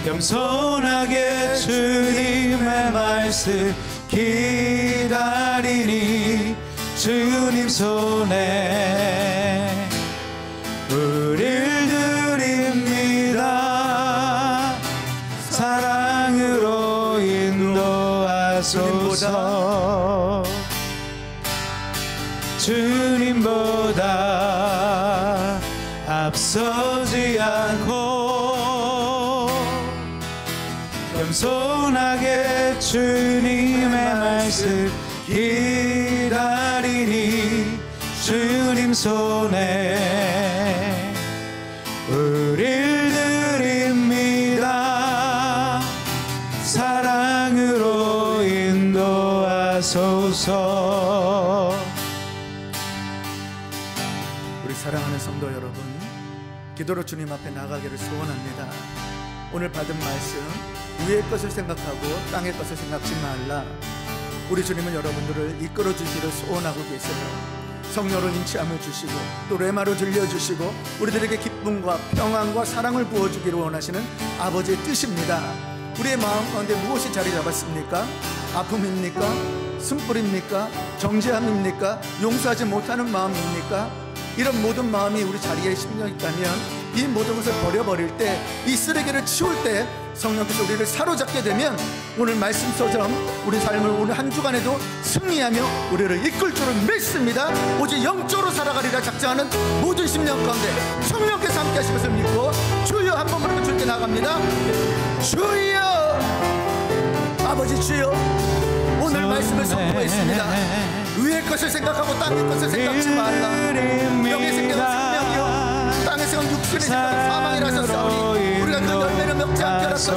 겸손하게 주님의 말씀 기다리니 주님 손에 우릴 드립니다. 사랑으로 인도하소서. 주님보다 앞서지 않고 겸손하게 주님의 말씀 기다리니 주님 손에 우릴 드립니다. 사랑으로 인도하소서. 우리 사랑하는 성도 여러분, 기도로 주님 앞에 나가기를 소원합니다. 오늘 받은 말씀, 위의 것을 생각하고 땅의 것을 생각지 말라. 우리 주님은 여러분들을 이끌어 주기를 소원하고 계세요. 성령으로 인치함을 주시고 또 레마로 들려주시고 우리들에게 기쁨과 평안과 사랑을 부어주기를 원하시는 아버지의 뜻입니다. 우리의 마음 가운데 무엇이 자리 잡았습니까? 아픔입니까? 숨불입니까? 정죄함입니까? 용서하지 못하는 마음입니까? 이런 모든 마음이 우리 자리에 심려 있다면 이 모든 것을 버려버릴 때, 이 쓰레기를 치울 때 성령께서 우리를 사로잡게 되면 오늘 말씀처럼 우리 삶을 오늘 한 주간에도 승리하며 우리를 이끌 줄을 믿습니다. 오직 영적으로 살아가리라 작정하는 모든 심령 가운데 성령께서 함께 하실 것을 믿고 주여 한 번만 주께 나갑니다. 주여, 아버지 주여, 오늘 말씀을 선포했습니다. 위의 것을 생각하고 땅의 것을 생각지 말라. 영의 생각은 생명이요 땅의 생각은 육신의 생각은 사망이라 하셨사오니 우리가 그 열매를 먹지 않게 하시고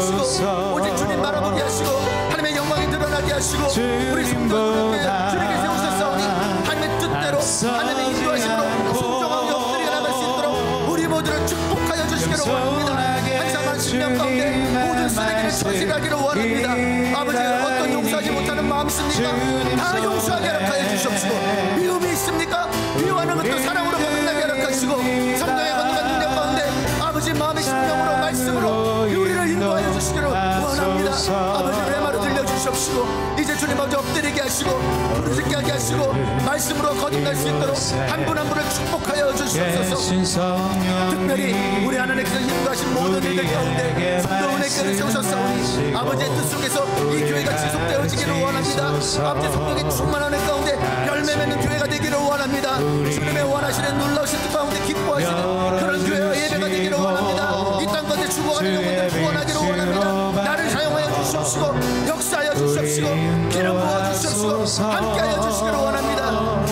오직 주님 바라보게 하시고 하나님의 영광이 드러나게 하시고 우리 성도들에게 주님께 세우셨사오니 하나님의 뜻대로 하나님의 인도하심으로 순종하고 엎드려 나갈 수 있도록 우리 모두를 축복하여 주시기를 원합니다. 한사만 신명 가운데 모든 쓰레기를 처리하기를 원합니다. 아버지가 어떤 용서하지 못하는 마음 있습니까? 다 용서하게 하여 주시옵시고, 미움이 있습니까? 미워하는 것도 사랑으로 거듭나게 하시고, 성령의 건강한 능력 가운데 아버지 마음의 심령으로 말씀으로 우리를 인도하여 주시기를 원합니다. 아버지 레마로 들려주시옵시고 이제 주님 앞에 엎드리게 하시고 부르짖게 하게 하시고 말씀으로 거듭날 수 있도록 한 분 한 분을 축복하여 주시옵소서. 특별히 우리 하나님께서 인도하신 모든 일들 가운데 성도 은혜교를 세우셨사오니 아버지의 뜻 속에서 이 교회가 지속되어지기를 원합니다. 아버지 성령의 충만하는 가운데 열매 맺는 교회가 되기를 원합니다. 주님의 원하시는 놀라우신 뜻 가운데 기뻐하시는 그런 교회와 예배가 되기를 원합니다. 이 땅 가운데 죽어가는 영혼들 구원하기를 원합니다. 나를 사용하여 주시옵시고 역사하여 주시옵시고 기름 부어 주시옵시고 함께하여 주시기를 원합니다.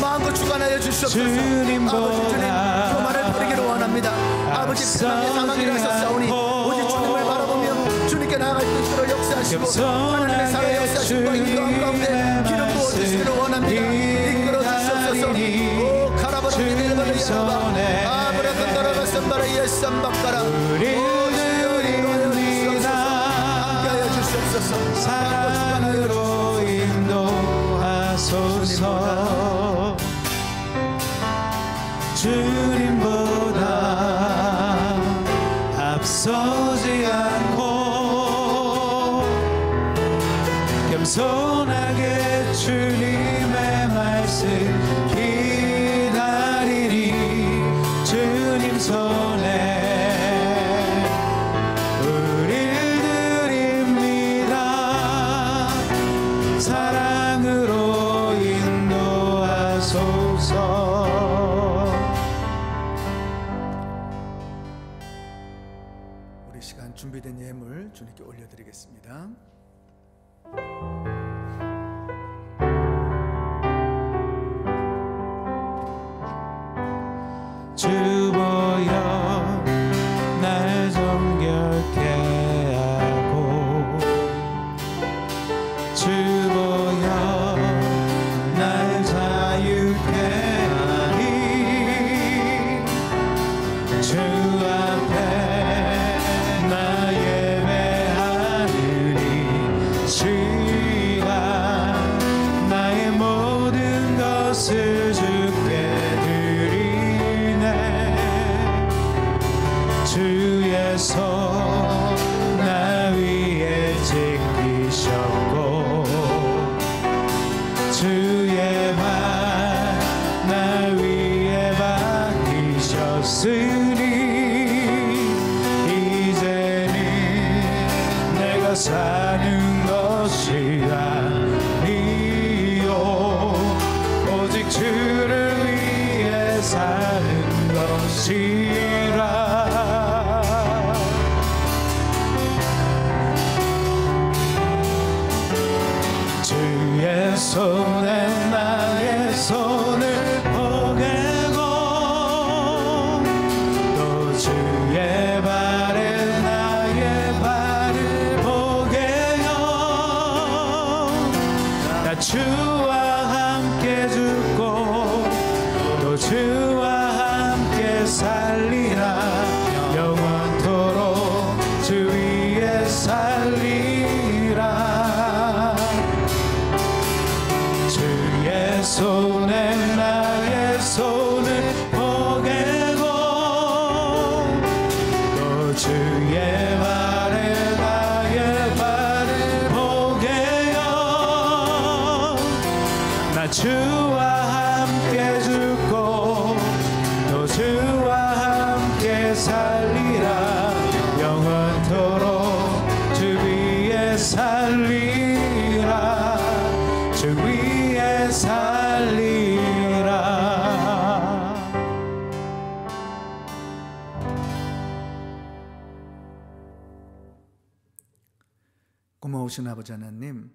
마음껏 주관하여 주시옵소서. 아버지 주님 교만을 버리기를 원합니다. 아버지 평안의 사망이라 하셨사오니 오직 주님을 바라보며 주님께 나아갈 수 있도록 역사하시고 하나님의 살아 역사하심과 인도함 가운데 기름 부어 주시기를 원합니다. 이끌어 주시옵소서. 오 카라바르니를 바르야바 아브라칸다라가 쌈바라 예쌈박가라 오 주여 인도하여 주시옵소서. 함께하여 주시옵소서. 사랑으로 인도하소서. 주님보다 앞서지 않고 겸손하게 주님의 말씀 기다리니 주님 손에 우릴 드립니다. 사랑으로 인도하소서. 우리 시간 준비된 예물 주님께 올려드리겠습니다. 주보여 날 정결케 하고 주보여 날 자유케 하니 주 앞에 나 예배하느니 주가 나의 모든 것을 주께 주의 손 나 위에 지키셨고 주의 발 나 위에 박히셨으니 이제는 내가 사는 것이 아니요 오직 주를 위해 사는 것이라. 주의 손에 나의 손을 포개고 또 주의 발에 나의 발을 포개요. 나 주와 함께 죽고 또 주와 함께 살리라. 영원토록 주 위에 살리라. 위에 살리라 영원토록 주 위에 살리라 주 위에 살리라. 고마우신 아버지 하나님,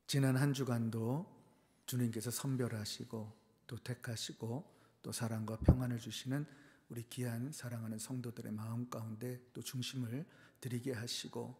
지난 한 주간도 주님께서 선별하시고 또 택하시고 또 사랑과 평안을 주시는 우리 귀한 사랑하는 성도들의 마음 가운데 또 중심을 드리게 하시고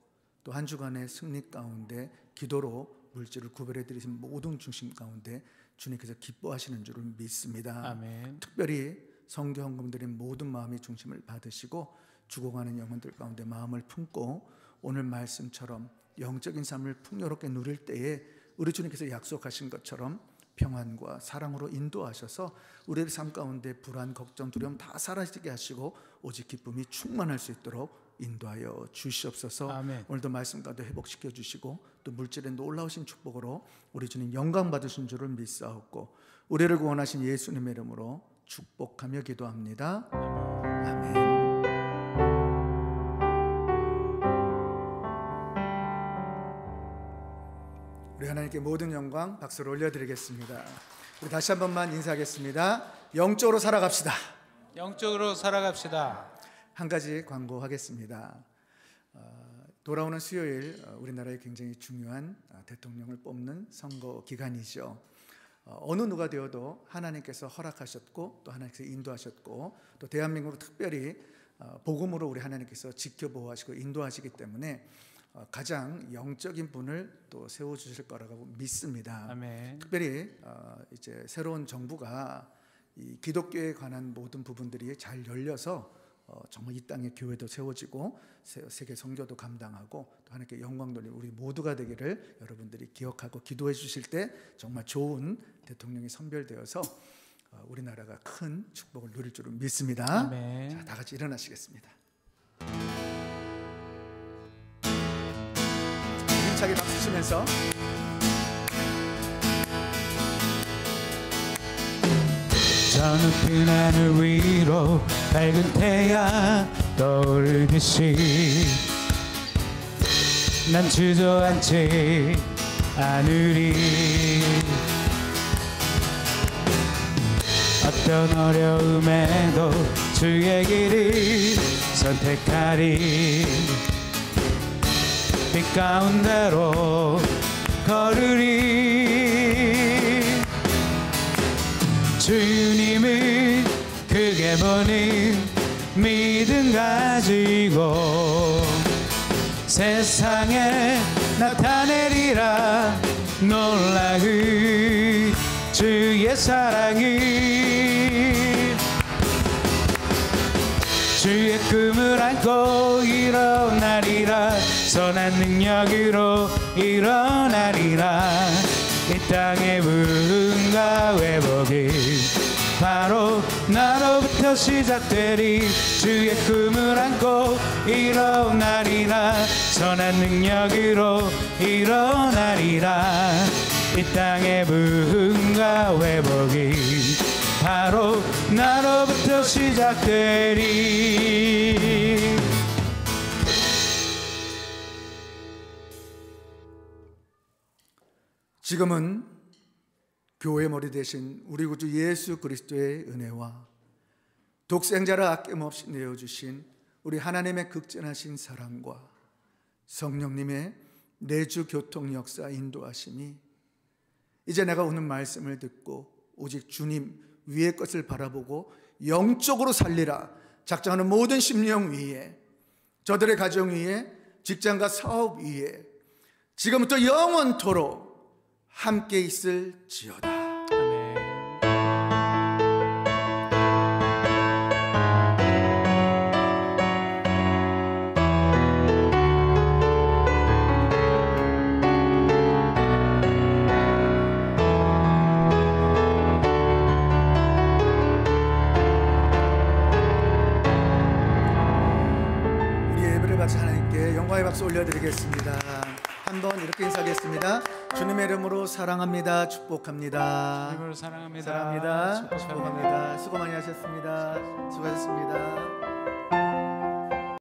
또 한 주간의 승리 가운데 기도로 물질을 구별해 드리신 모든 중심 가운데 주님께서 기뻐하시는 줄을 믿습니다. 아멘. 특별히 성교 헌금 드린 모든 마음의 중심을 받으시고 죽어가는 영혼들 가운데 마음을 품고 오늘 말씀처럼 영적인 삶을 풍요롭게 누릴 때에 우리 주님께서 약속하신 것처럼 평안과 사랑으로 인도하셔서 우리의 삶 가운데 불안, 걱정, 두려움 다 사라지게 하시고 오직 기쁨이 충만할 수 있도록 인도하여 주시옵소서. 아멘. 오늘도 말씀 가운데 회복시켜 주시고 또 물질의 놀라우신 축복으로 우리 주님 영광 받으신 줄을 믿사옵고 우리를 구원하신 예수님의 이름으로 축복하며 기도합니다. 아멘. 우리 하나님께 모든 영광 박수를 올려드리겠습니다. 우리 다시 한 번만 인사하겠습니다. 영적으로 살아갑시다. 영적으로 살아갑시다. 한 가지 광고하겠습니다. 돌아오는 수요일 우리나라에 굉장히 중요한 대통령을 뽑는 선거 기간이죠. 어느 누가 되어도 하나님께서 허락하셨고 또 하나님께서 인도하셨고 또 대한민국을 특별히 복음으로 우리 하나님께서 지켜보호하시고 인도하시기 때문에 가장 영적인 분을 또 세워주실 거라고 믿습니다. 아멘. 특별히 이제 새로운 정부가 이 기독교에 관한 모든 부분들이 잘 열려서 정말 이 땅에 교회도 세워지고 세계 선교도 감당하고 또 하나님께 영광 돌리는 우리 모두가 되기를 여러분들이 기억하고 기도해 주실 때 정말 좋은 대통령이 선별되어서 우리나라가 큰 축복을 누릴 줄을 믿습니다. 아멘. 자, 다 같이 일어나시겠습니다. 힘차게 박수 치면서 저 높은 하늘 위로 밝은 태양 떠오르듯이 난 주저앉지 않으리. 어떤 어려움에도 주의 길을 선택하리. 빛 가운데로 걸으리. 주님을 크게 보는 믿음 가지고 세상에 나타내리라. 놀라운 주의 사랑을 주의 꿈을 안고 일어나리라. 선한 능력으로 일어나리라. 이 땅의 부흥과 회복이 바로 나로부터 시작되리. 주의 꿈을 안고 일어나리라. 선한 능력으로 일어나리라. 이 땅의 부흥과 회복이 바로 나로부터 시작되리. 지금은 교회 머리 대신 우리 구주 예수 그리스도의 은혜와 독생자를 아낌없이 내어주신 우리 하나님의 극진하신 사랑과 성령님의 내주 교통 역사 인도하심이 이제 내가 오늘 말씀을 듣고 오직 주님 위의 것을 바라보고 영적으로 살리라 작정하는 모든 심령 위에, 저들의 가정 위에, 직장과 사업 위에 지금부터 영원토록 함께 있을지어다. 영광의 박수 올려드리겠습니다. 한번 이렇게 인사하겠습니다. 주님의 이름으로 사랑합니다. 축복합니다. 주님으로 사랑합니다. 축복합니다. 수고 많이 하셨습니다. 수고하셨습니다.